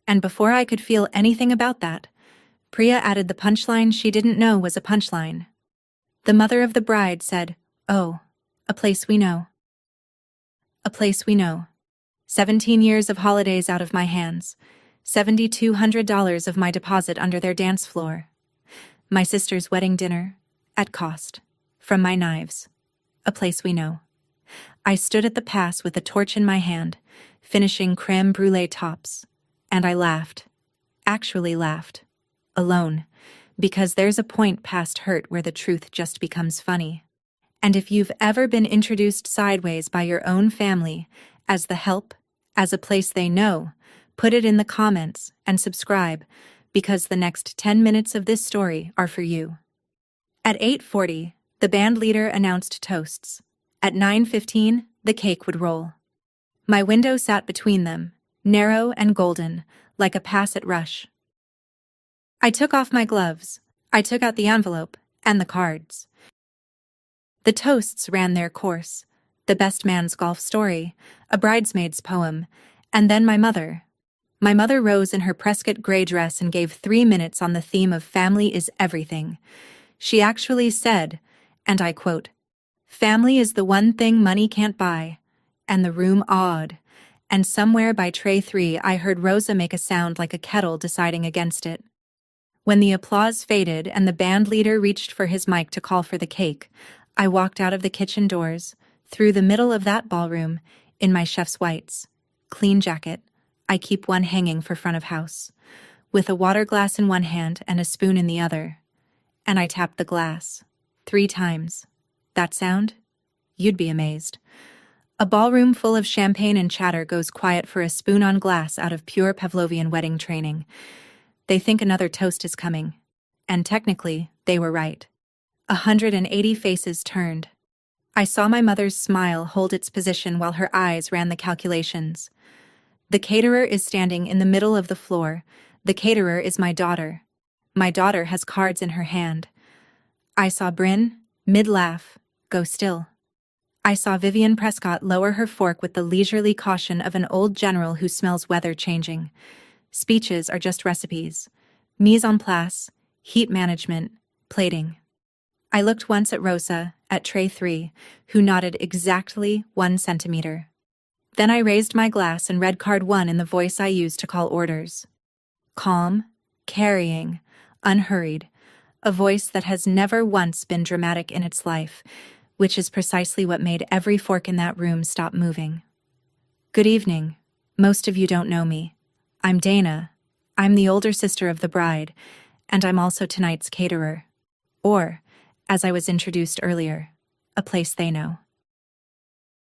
And before I could feel anything about that, Priya added the punchline she didn't know was a punchline. The mother of the bride said, "Oh, a place we know." A place we know. 17 years of holidays out of my hands. $7,200 of my deposit under their dance floor. My sister's wedding dinner, at cost. From my knives. A place we know. I stood at the pass with a torch in my hand, finishing creme brulee tops. And I laughed. Actually laughed. Alone. Because there's a point past hurt where the truth just becomes funny. And if you've ever been introduced sideways by your own family, as the help, as a place they know, put it in the comments and subscribe, because the next 10 minutes of this story are for you. At 8:40, the band leader announced toasts. At 9:15, the cake would roll. My window sat between them, narrow and golden, like a pass at rush. I took off my gloves. I took out the envelope and the cards. The toasts ran their course. The best man's golf story, a bridesmaid's poem, and then my mother. My mother rose in her Prescott gray dress and gave 3 minutes on the theme of family is everything. She actually said, and I quote, "Family is the one thing money can't buy," and the room awed. And somewhere by tray 3 I heard Rosa make a sound like a kettle deciding against it. When the applause faded and the band leader reached for his mic to call for the cake, I walked out of the kitchen doors, through the middle of that ballroom, in my chef's whites. Clean jacket. I keep one hanging for front of house, with a water glass in one hand and a spoon in the other. And I tapped the glass. 3 times. That sound? You'd be amazed. A ballroom full of champagne and chatter goes quiet for a spoon on glass out of pure Pavlovian wedding training. They think another toast is coming. And technically, they were right. 180 faces turned. I saw my mother's smile hold its position while her eyes ran the calculations. The caterer is standing in the middle of the floor. The caterer is my daughter. My daughter has cards in her hand. I saw Bryn, mid-laugh, go still. I saw Vivian Prescott lower her fork with the leisurely caution of an old general who smells weather changing. Speeches are just recipes. Mise en place, heat management, plating. I looked once at Rosa, at tray 3, who nodded exactly 1 centimeter. Then I raised my glass and read card 1 in the voice I used to call orders. Calm, carrying, unhurried, a voice that has never once been dramatic in its life, which is precisely what made every fork in that room stop moving. Good evening. Most of you don't know me. I'm Dana. I'm the older sister of the bride, and I'm also tonight's caterer. Or, as I was introduced earlier, a place they know.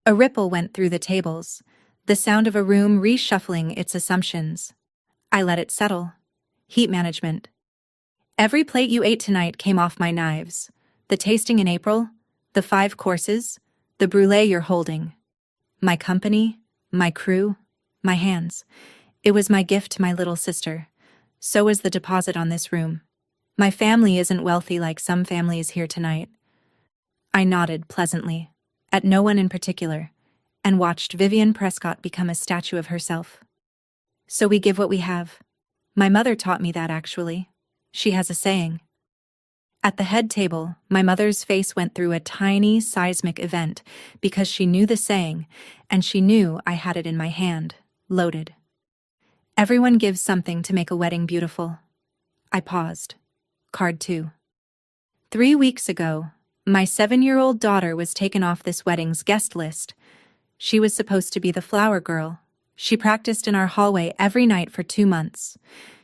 A ripple went through the tables, the sound of a room reshuffling its assumptions. I let it settle. Heat management. Every plate you ate tonight came off my knives. The tasting in April, the 5 courses, the brulee you're holding. My company, my crew, my hands. It was my gift to my little sister. So is the deposit on this room. My family isn't wealthy like some families here tonight. I nodded pleasantly, at no one in particular, and watched Vivian Prescott become a statue of herself. So we give what we have. My mother taught me that, actually. She has a saying. At the head table, my mother's face went through a tiny seismic event because she knew the saying, and she knew I had it in my hand, loaded. Everyone gives something to make a wedding beautiful. I paused. Card 2. 3 weeks ago, my 7-year-old daughter was taken off this wedding's guest list. She was supposed to be the flower girl. She practiced in our hallway every night for 2 months.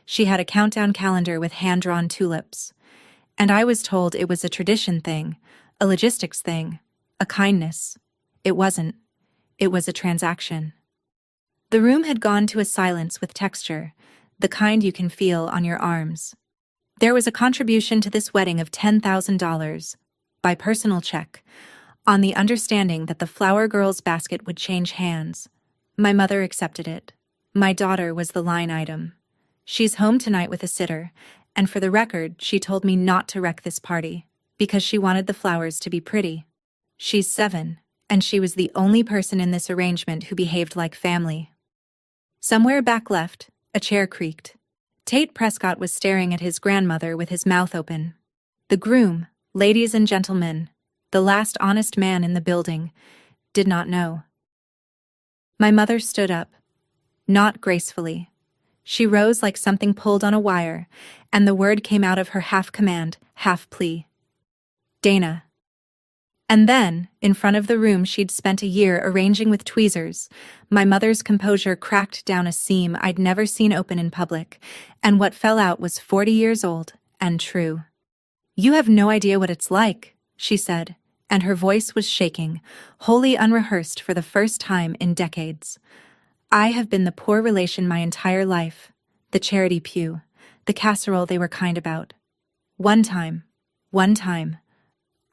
She had a countdown calendar with hand-drawn tulips. And I was told it was a tradition thing, a logistics thing, a kindness. It wasn't. It was a transaction. The room had gone to a silence with texture, the kind you can feel on your arms. There was a contribution to this wedding of $10,000, by personal check, on the understanding that the flower girl's basket would change hands. My mother accepted it. My daughter was the line item. She's home tonight with a sitter, and for the record, she told me not to wreck this party, because she wanted the flowers to be pretty. She's 7, and she was the only person in this arrangement who behaved like family. Somewhere back left, a chair creaked. Tate Prescott was staring at his grandmother with his mouth open. The groom, ladies and gentlemen, the last honest man in the building, did not know. My mother stood up. Not gracefully. She rose like something pulled on a wire, and the word came out of her half command, half plea. Dana. And then, in front of the room she'd spent a year arranging with tweezers, my mother's composure cracked down a seam I'd never seen open in public, and what fell out was 40 years old and true. You have no idea what it's like, she said, and her voice was shaking, wholly unrehearsed for the first time in decades. I have been the poor relation my entire life, the charity pew, the casserole they were kind about. One time,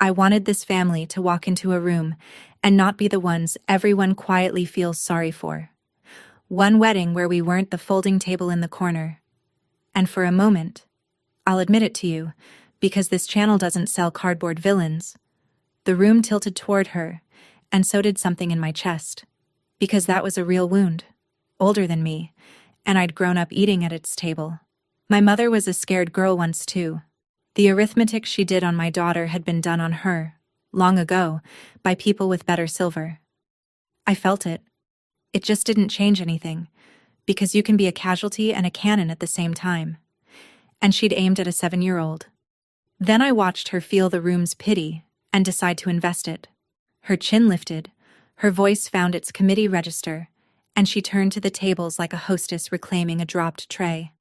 I wanted this family to walk into a room and not be the ones everyone quietly feels sorry for. One wedding where we weren't the folding table in the corner. And for a moment, I'll admit it to you, because this channel doesn't sell cardboard villains, the room tilted toward her, and so did something in my chest, because that was a real wound, older than me, and I'd grown up eating at its table. My mother was a scared girl once too. The arithmetic she did on my daughter had been done on her, long ago, by people with better silver. I felt it. It just didn't change anything, because you can be a casualty and a cannon at the same time. And she'd aimed at a 7-year-old. Then I watched her feel the room's pity and decide to invest it. Her chin lifted, her voice found its committee register, and she turned to the tables like a hostess reclaiming a dropped tray.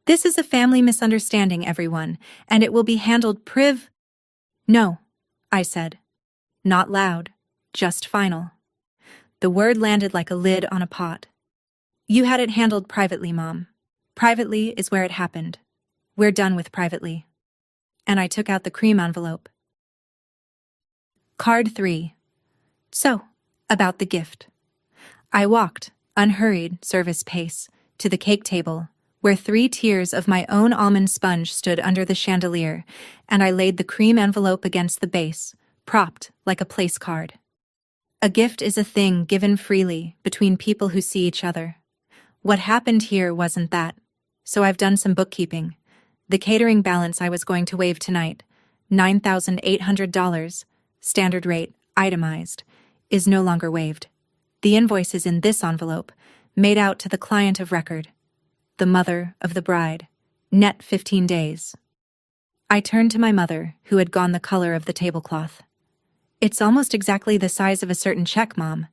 This is a family misunderstanding, everyone, and it will be handled No, I said. Not loud, just final. The word landed like a lid on a pot. You had it handled privately, Mom. Privately is where it happened. We're done with privately. And I took out the cream envelope. Card 3. So, about the gift. I walked, unhurried, service pace, to the cake table, where 3 tiers of my own almond sponge stood under the chandelier, and I laid the cream envelope against the base, propped like a place card. A gift is a thing given freely between people who see each other. What happened here wasn't that, so I've done some bookkeeping. The catering balance I was going to waive tonight, $9,800, standard rate, itemized, is no longer waived. The invoice is in this envelope, made out to the client of record, the mother of the bride, net 15 days. I turned to my mother, who had gone the color of the tablecloth. It's almost exactly the size of a certain check, Mom.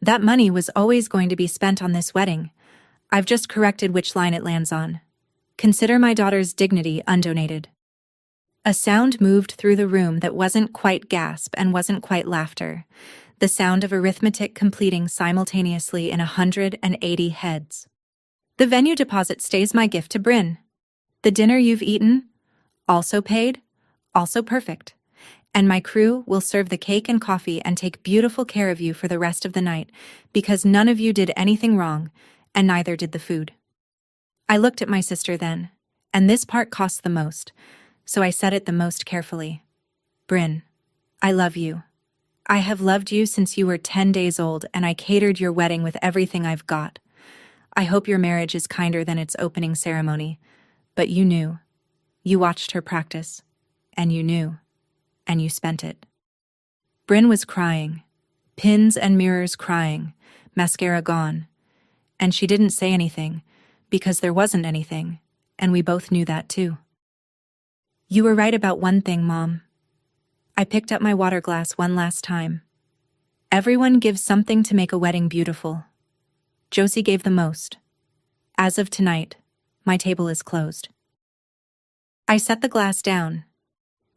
That money was always going to be spent on this wedding. I've just corrected which line it lands on. Consider my daughter's dignity undonated. A sound moved through the room that wasn't quite gasp and wasn't quite laughter. The sound of arithmetic completing simultaneously in 180 heads. The venue deposit stays my gift to Bryn. The dinner you've eaten, also paid, also perfect. And my crew will serve the cake and coffee and take beautiful care of you for the rest of the night, because none of you did anything wrong, and neither did the food. I looked at my sister then, and this part cost the most, so I said it the most carefully. Bryn, I love you. I have loved you since you were 10 days old, and I catered your wedding with everything I've got. I hope your marriage is kinder than its opening ceremony, but you knew. You watched her practice, and you knew, and you spent it. Bryn was crying, pins and mirrors crying, mascara gone, and she didn't say anything, because there wasn't anything, and we both knew that too. You were right about one thing, Mom. I picked up my water glass one last time. Everyone gives something to make a wedding beautiful. Josie gave the most. As of tonight, my table is closed. I set the glass down.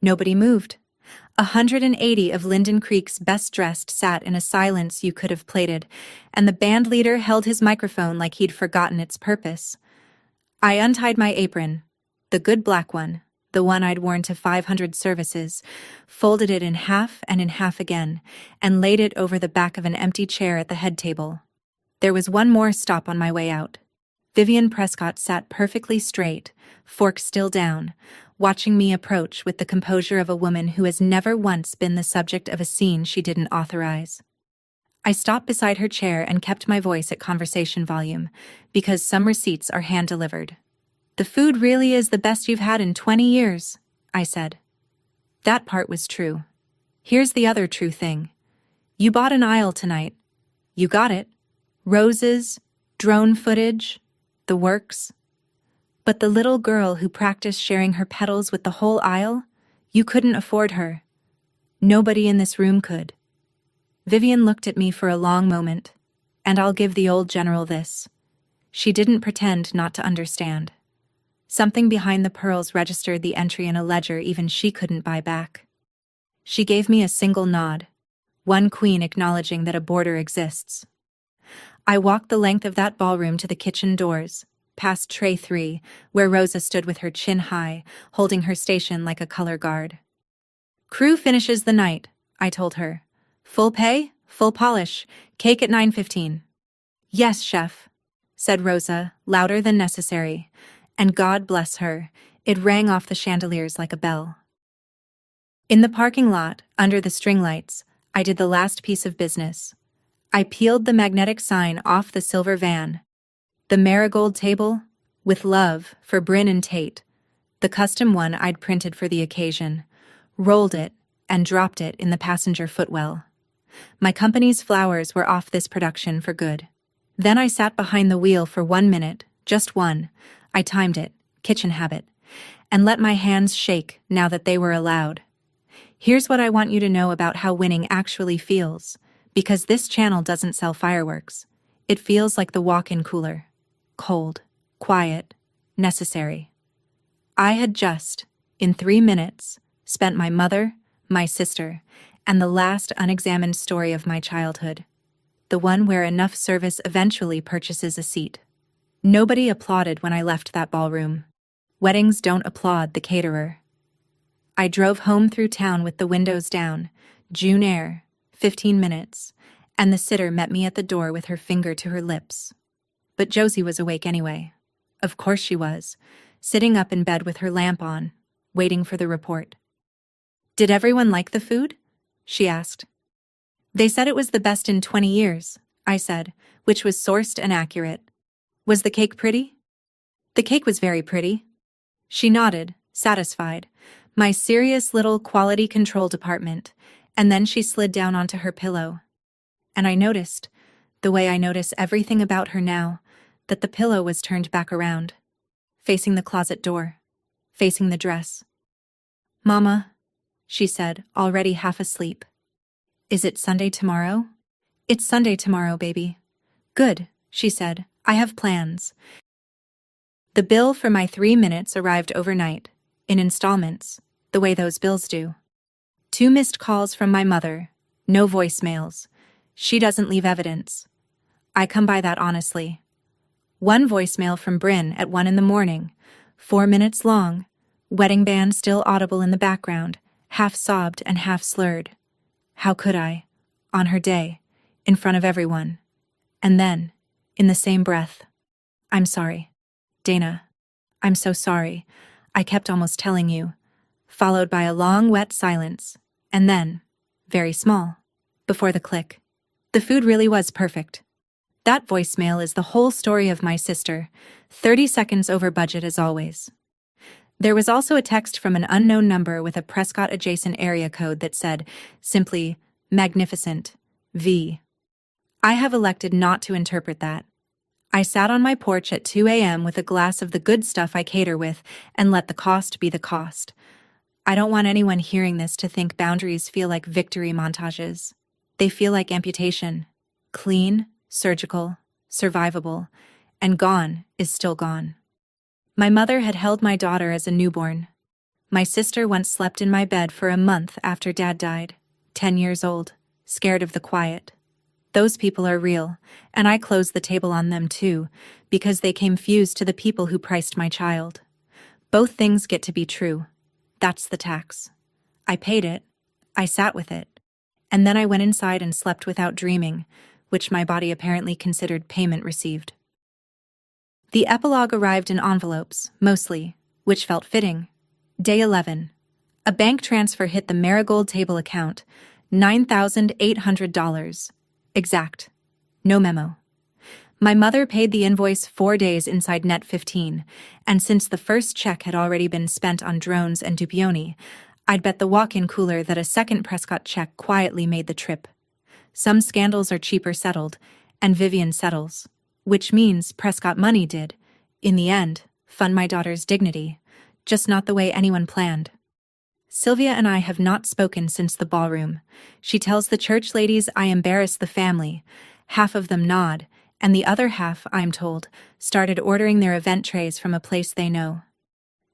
Nobody moved. 180 of Linden Creek's best dressed sat in a silence you could have plated, and the band leader held his microphone like he'd forgotten its purpose. I untied my apron, the good black one, the one I'd worn to 500 services, folded it in half and in half again, and laid it over the back of an empty chair at the head table. There was one more stop on my way out. Vivian Prescott sat perfectly straight, fork still down, watching me approach with the composure of a woman who has never once been the subject of a scene she didn't authorize. I stopped beside her chair and kept my voice at conversation volume, because some receipts are hand-delivered. The food really is the best you've had in 20 years, I said. That part was true. Here's the other true thing. You bought an aisle tonight. You got it. Roses, drone footage, the the works. But the little girl who practiced sharing her petals with the whole aisle, you couldn't afford her. Nobody in this room could. Vivian looked at me for a long moment, and I'll give the old general this. She didn't pretend not to understand. Something behind the pearls registered the entry in a ledger even she couldn't buy back. She gave me a single nod, one queen acknowledging that a border exists. I walked the length of that ballroom to the kitchen doors, past tray 3, where Rosa stood with her chin high, holding her station like a color guard. Crew finishes the night, I told her. Full pay, full polish, cake at 9:15. Yes, chef, said Rosa, louder than necessary, and God bless her, it rang off the chandeliers like a bell. In the parking lot, under the string lights, I did the last piece of business. I peeled the magnetic sign off the silver van. The marigold table, with love, for Bryn and Tate, the custom one I'd printed for the occasion, rolled it and dropped it in the passenger footwell. My company's flowers were off this production for good. Then I sat behind the wheel for 1 minute, just one, I timed it, kitchen habit, and let my hands shake now that they were allowed. Here's what I want you to know about how winning actually feels, because this channel doesn't sell fireworks. It feels like the walk-in cooler. Cold, quiet, necessary. I had just, in 3 minutes, spent my mother, my sister, and the last unexamined story of my childhood. The one where enough service eventually purchases a seat. Nobody applauded when I left that ballroom. Weddings don't applaud the caterer. I drove home through town with the windows down, June air, 15 minutes, and the sitter met me at the door with her finger to her lips. But Josie was awake anyway. Of course she was, sitting up in bed with her lamp on, waiting for the report. Did everyone like the food? She asked. They said it was the best in 20 years, I said, which was sourced and accurate. Was the cake pretty? The cake was very pretty. She nodded, satisfied. My serious little quality control department, and then she slid down onto her pillow. And I noticed, the way I notice everything about her now, that the pillow was turned back around, facing the closet door, facing the dress. Mama, she said, already half asleep. Is it Sunday tomorrow? It's Sunday tomorrow, baby. Good, she said. I have plans. The bill for my 3 minutes arrived overnight, in installments, the way those bills do. 2 missed calls from my mother, no voicemails. She doesn't leave evidence. I come by that honestly. 1 voicemail from Bryn at 1 a.m, 4 minutes long, wedding band still audible in the background, half sobbed and half slurred. How could I? On her day, in front of everyone. And then, in the same breath, I'm sorry. Dana, I'm so sorry. I kept almost telling you. Followed by a long, wet silence, and then, very small, before the click. The food really was perfect. That voicemail is the whole story of my sister, 30 seconds over budget as always. There was also a text from an unknown number with a Prescott-adjacent area code that said, simply, Magnificent, V. I have elected not to interpret that. I sat on my porch at 2 a.m. with a glass of the good stuff I cater with and let the cost be the cost. I don't want anyone hearing this to think boundaries feel like victory montages. They feel like amputation. Clean, surgical, survivable, and gone is still gone. My mother had held my daughter as a newborn. My sister once slept in my bed for a month after Dad died, 10 years old, scared of the quiet. Those people are real, and I closed the table on them too, because they came fused to the people who priced my child. Both things get to be true. That's the tax. I paid it, I sat with it, and then I went inside and slept without dreaming, which my body apparently considered payment received. The epilogue arrived in envelopes, mostly, which felt fitting. Day 11. A bank transfer hit the Marigold Table account, $9,800. Exact. No memo. My mother paid the invoice 4 days inside net 15, and since the first check had already been spent on drones and Dupioni, I'd bet the walk-in cooler that a second Prescott check quietly made the trip. Some scandals are cheaper settled, and Vivian settles, which means Prescott money did, In the end, fund my daughter's dignity, just not the way anyone planned. Sylvia and I have not spoken since the ballroom. She tells the church ladies I embarrass the family. Half of them nod, and the other half, I'm told, started ordering their event trays from a place they know.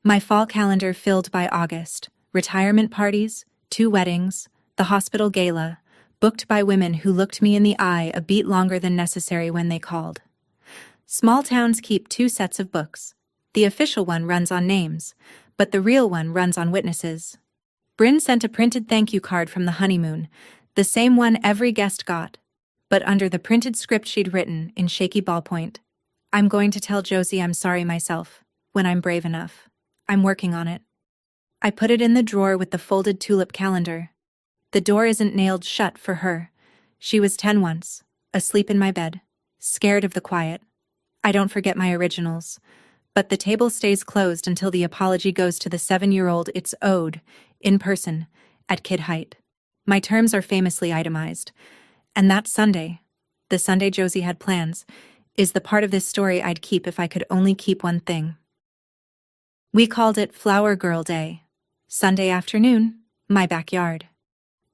My fall calendar filled by August. Retirement parties, 2 weddings, the hospital gala, booked by women who looked me in the eye a beat longer than necessary when they called. Small towns keep 2 sets of books. The official one runs on names, but the real one runs on witnesses. Bryn sent a printed thank you card from the honeymoon, the same one every guest got, but under the printed script she'd written in shaky ballpoint. I'm going to tell Josie I'm sorry myself, when I'm brave enough. I'm working on it. I put it in the drawer with the folded tulip calendar. The door isn't nailed shut for her. She was 10 once, asleep in my bed, scared of the quiet. I don't forget my originals, but the table stays closed until the apology goes to the 7-year-old it's owed, in person, at kid height. My terms are famously itemized, and that Sunday, the Sunday Josie had plans, is the part of this story I'd keep if I could only keep one thing. We called it Flower Girl Day. Sunday afternoon, my backyard.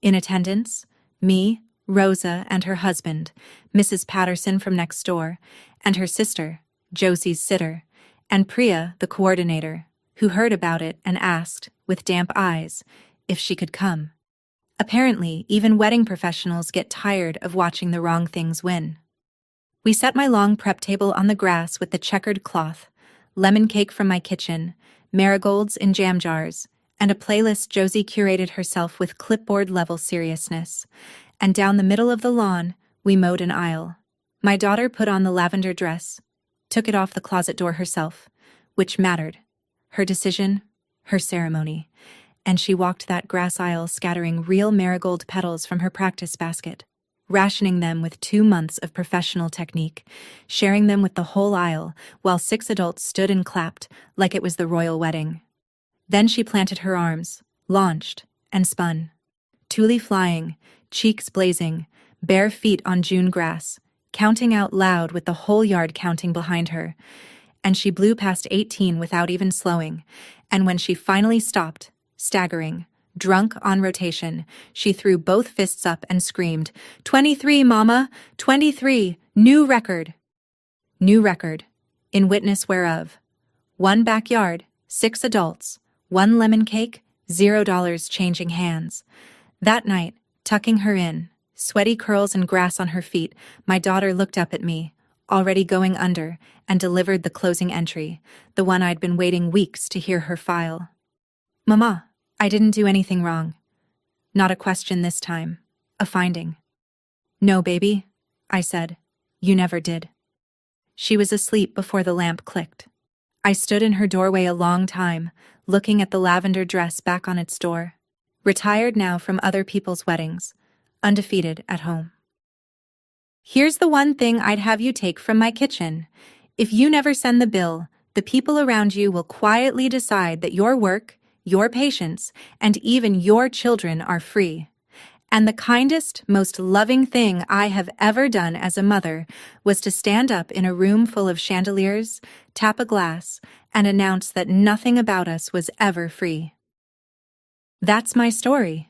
In attendance, me, Rosa, and her husband, Mrs. Patterson from next door, and her sister, Josie's sitter, and Priya, the coordinator, who heard about it and asked, with damp eyes, if she could come. Apparently, even wedding professionals get tired of watching the wrong things win. We set my long prep table on the grass with the checkered cloth, lemon cake from my kitchen, marigolds in jam jars, and a playlist Josie curated herself with clipboard-level seriousness. And down the middle of the lawn, we mowed an aisle. My daughter put on the lavender dress, took it off the closet door herself, which mattered. Her decision, her ceremony. And she walked that grass aisle scattering real marigold petals from her practice basket, rationing them with 2 months of professional technique, sharing them with the whole aisle, while 6 adults stood and clapped like it was the royal wedding. Then she planted her arms, launched, and spun. Tule flying, cheeks blazing, bare feet on June grass, counting out loud with the whole yard counting behind her. And she blew past 18 without even slowing, and when she finally stopped, staggering, drunk on rotation, she threw both fists up and screamed, 23, Mama! 23! New record! New record, in witness whereof. 1 backyard, 6 adults, 1 lemon cake, $0 changing hands. That night, tucking her in, sweaty curls and grass on her feet, my daughter looked up at me, already going under, and delivered the closing entry, the one I'd been waiting weeks to hear her file. Mama, I didn't do anything wrong. Not a question this time, a finding. No, baby, I said. You never did. She was asleep before the lamp clicked. I stood in her doorway a long time, looking at the lavender dress back on its door. Retired now from other people's weddings, undefeated at home. Here's the one thing I'd have you take from my kitchen. If you never send the bill, the people around you will quietly decide that your work, your patience, and even your children are free. And the kindest, most loving thing I have ever done as a mother was to stand up in a room full of chandeliers, tap a glass, and announce that nothing about us was ever free. That's my story.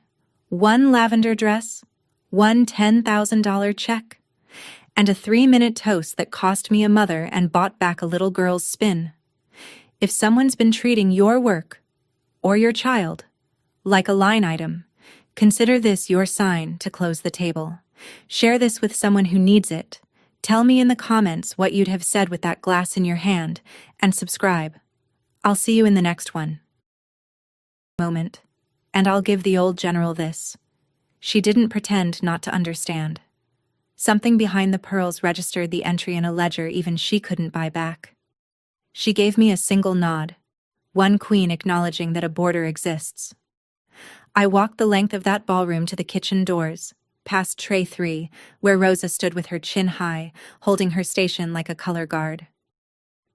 1 lavender dress, 1 $10,000 check, and a 3-minute toast that cost me a mother and bought back a little girl's spin. If someone's been treating your work, or your child, like a line item, consider this your sign to close the table. Share this with someone who needs it. Tell me in the comments what you'd have said with that glass in your hand, and subscribe. I'll see you in the next one. Moment, and I'll give the old general this. She didn't pretend not to understand. Something behind the pearls registered the entry in a ledger even she couldn't buy back. She gave me a single nod, one queen acknowledging that a border exists. I walked the length of that ballroom to the kitchen doors, past tray 3, where Rosa stood with her chin high, holding her station like a color guard.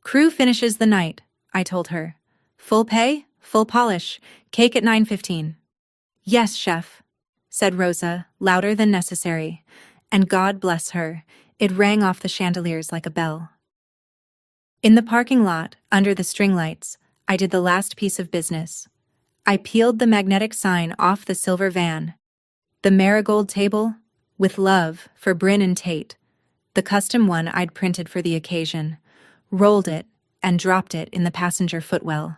Crew finishes the night, I told her. Full pay, full polish, cake at 9:15. Yes, chef, said Rosa, louder than necessary, and God bless her, it rang off the chandeliers like a bell. In the parking lot, under the string lights, I did the last piece of business. I peeled the magnetic sign off the silver van. The marigold table, with love, for Bryn and Tate, the custom one I'd printed for the occasion, rolled it, and dropped it in the passenger footwell.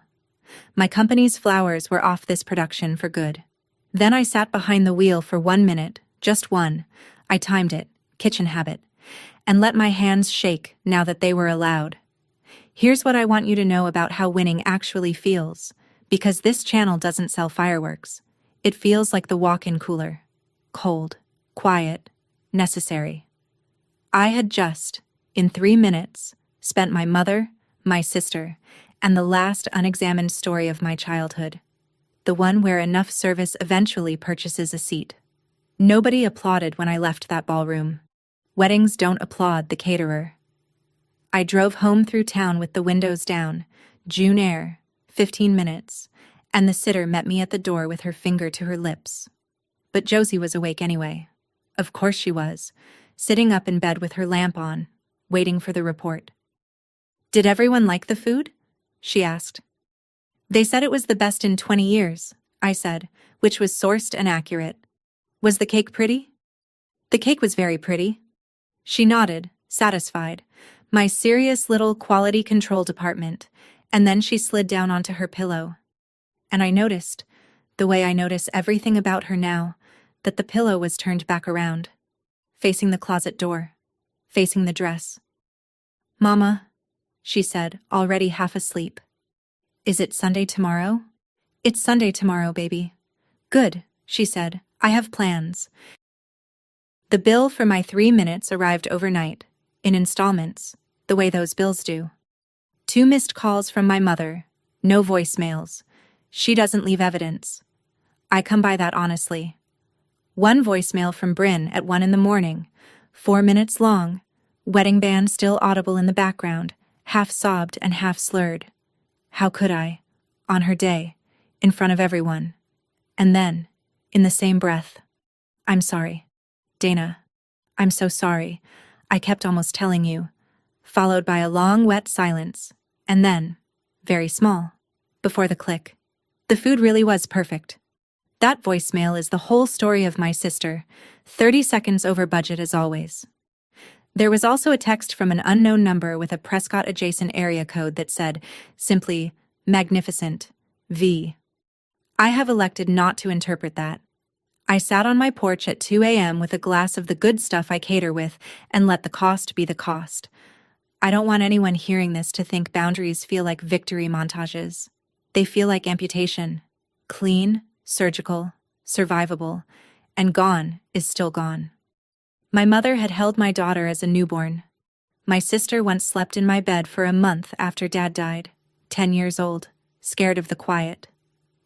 My company's flowers were off this production for good. Then I sat behind the wheel for 1 minute, just one. I timed it, kitchen habit, and let my hands shake now that they were allowed. Here's what I want you to know about how winning actually feels, because this channel doesn't sell fireworks. It feels like the walk-in cooler. Cold, quiet, necessary. I had just, in 3 minutes, spent my mother, my sister, and the last unexamined story of my childhood. The one where enough service eventually purchases a seat. Nobody applauded when I left that ballroom. Weddings don't applaud the caterer. I drove home through town with the windows down, June air, 15 minutes, and the sitter met me at the door with her finger to her lips. But Josie was awake anyway. Of course she was, sitting up in bed with her lamp on, waiting for the report. "Did everyone like the food?" she asked. "They said it was the best in 20 years, I said, which was sourced and accurate. "Was the cake pretty?" "The cake was very pretty." She nodded, satisfied. My serious little quality control department, and then she slid down onto her pillow. And I noticed, the way I notice everything about her now, that the pillow was turned back around, facing the closet door, facing the dress. "Mama," she said, already half asleep. "Is it Sunday tomorrow?" "It's Sunday tomorrow, baby." "Good," she said. "I have plans." The bill for my 3 minutes arrived overnight, in installments, the way those bills do. 2 missed calls from my mother, no voicemails. She doesn't leave evidence. I come by that honestly. 1 voicemail from Bryn at 1 in the morning, 4 minutes long, wedding band still audible in the background, half sobbed and half slurred. How could I, on her day, in front of everyone? And then, in the same breath, "I'm sorry. Dana, I'm so sorry. I kept almost telling you," followed by a long, wet silence, and then, very small, before the click. The food really was perfect. That voicemail is the whole story of my sister, 30 seconds over budget as always. There was also a text from an unknown number with a Prescott-adjacent area code that said, simply, "Magnificent, V." I have elected not to interpret that. I sat on my porch at 2 a.m. with a glass of the good stuff I cater with and let the cost be the cost. I don't want anyone hearing this to think boundaries feel like victory montages. They feel like amputation. Clean, surgical, survivable, and gone is still gone. My mother had held my daughter as a newborn. My sister once slept in my bed for a month after Dad died, 10 years old, scared of the quiet.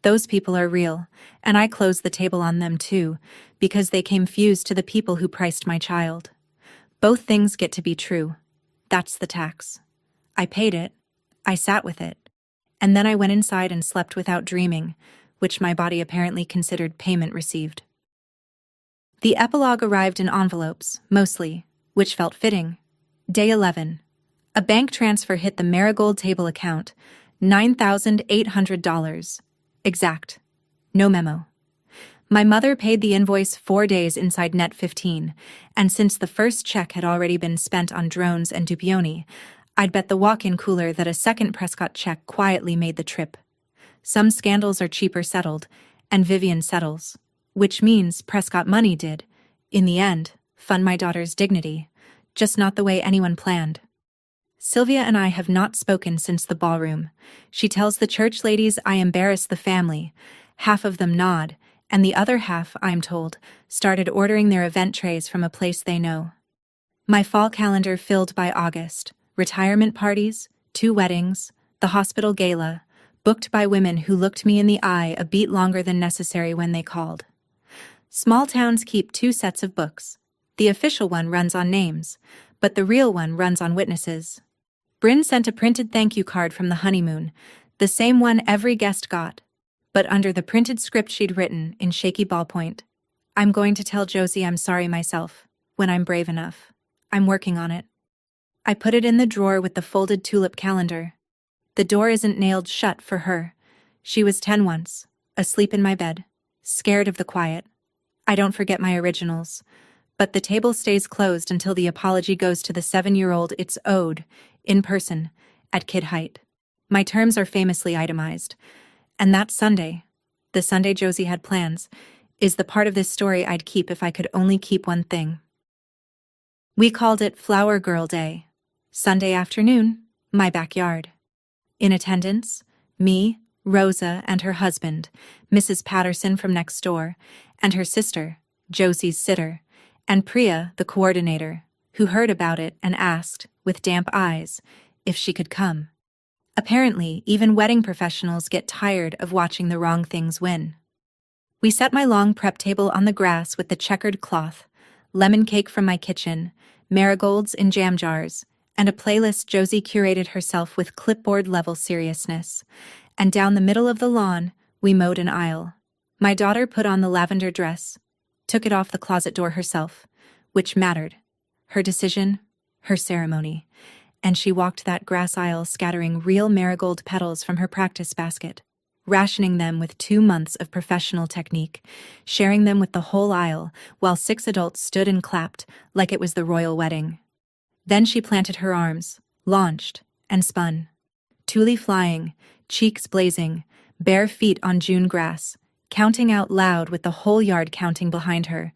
Those people are real, and I closed the table on them too, because they came fused to the people who priced my child. Both things get to be true. That's the tax. I paid it. I sat with it. And then I went inside and slept without dreaming, which my body apparently considered payment received. The epilogue arrived in envelopes, mostly, which felt fitting. Day 11. A bank transfer hit the Marigold Table account, $9,800. Exact. No memo. My mother paid the invoice 4 days inside net 15, and since the first check had already been spent on drones and Dupioni, I'd bet the walk-in cooler that a second Prescott check quietly made the trip. Some scandals are cheaper settled, and Vivian settles, which means Prescott money did, in the end, fund my daughter's dignity, just not the way anyone planned. Sylvia and I have not spoken since the ballroom. She tells the church ladies I embarrass the family. Half of them nod, and the other half, I'm told, started ordering their event trays from a place they know. My fall calendar filled by August. Retirement parties, 2 weddings, the hospital gala, booked by women who looked me in the eye a beat longer than necessary when they called. Small towns keep 2 sets of books. The official one runs on names, but the real one runs on witnesses. Bryn sent a printed thank you card from the honeymoon, the same one every guest got, but under the printed script she'd written in shaky ballpoint. "I'm going to tell Josie I'm sorry myself, when I'm brave enough. I'm working on it." I put it in the drawer with the folded tulip calendar. The door isn't nailed shut for her. She was 10 once, asleep in my bed, scared of the quiet. I don't forget my originals, but the table stays closed until the apology goes to the 7-year-old it's owed, in person, at kid height. My terms are famously itemized, and that Sunday, the Sunday Josie had plans, is the part of this story I'd keep if I could only keep one thing. We called it Flower Girl Day. Sunday afternoon, my backyard. In attendance, me, Rosa, and her husband, Mrs. Patterson from next door, and her sister, Josie's sitter, and Priya, the coordinator, who heard about it and asked, with damp eyes, if she could come. Apparently, even wedding professionals get tired of watching the wrong things win. We set my long prep table on the grass with the checkered cloth, lemon cake from my kitchen, marigolds in jam jars, and a playlist Josie curated herself with clipboard-level seriousness. And down the middle of the lawn, we mowed an aisle. My daughter put on the lavender dress, took it off the closet door herself, which mattered. Her decision, her ceremony. And she walked that grass aisle scattering real marigold petals from her practice basket, rationing them with 2 months of professional technique, sharing them with the whole aisle, while 6 adults stood and clapped like it was the royal wedding. Then she planted her arms, launched, and spun. Tule flying, cheeks blazing, bare feet on June grass, counting out loud with the whole yard counting behind her.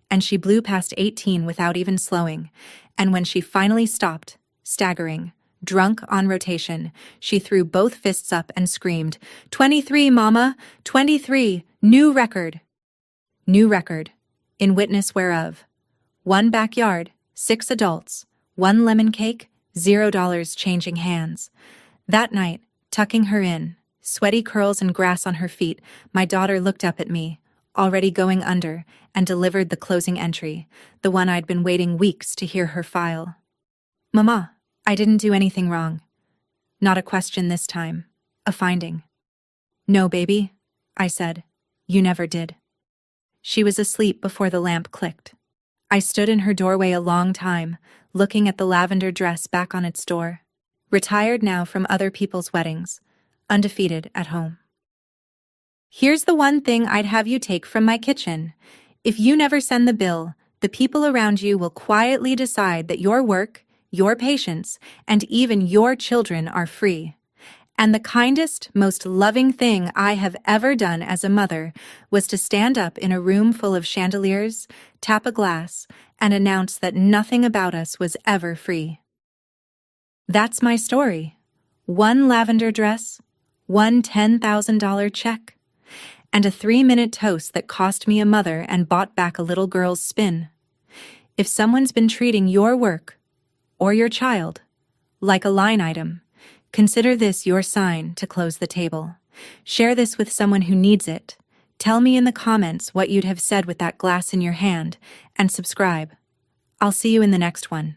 And she blew past 18 without even slowing, and when she finally stopped, staggering, drunk on rotation, she threw both fists up and screamed, 23, Mama! 23! New record! New record, in witness whereof. 1 backyard, 6 adults, 1 lemon cake, $0 changing hands. That night, tucking her in, sweaty curls and grass on her feet, my daughter looked up at me, already going under, and delivered the closing entry, the one I'd been waiting weeks to hear her file. Mama, I didn't do anything wrong. Not a question this time. A finding. No, baby, I said. You never did. She was asleep before the lamp clicked. I stood in her doorway a long time, looking at the lavender dress back on its door. Retired now from other people's weddings, undefeated at home. Here's the one thing I'd have you take from my kitchen. If you never send the bill, the people around you will quietly decide that your work, your patience, and even your children are free. And the kindest, most loving thing I have ever done as a mother was to stand up in a room full of chandeliers, tap a glass, and announce that nothing about us was ever free. That's my story. 1 lavender dress, 1 $10,000 check, and a 3-minute toast that cost me a mother and bought back a little girl's spin. If someone's been treating your work, or your child, like a line item, consider this your sign to close the table. Share this with someone who needs it. Tell me in the comments what you'd have said with that glass in your hand, and subscribe. I'll see you in the next one.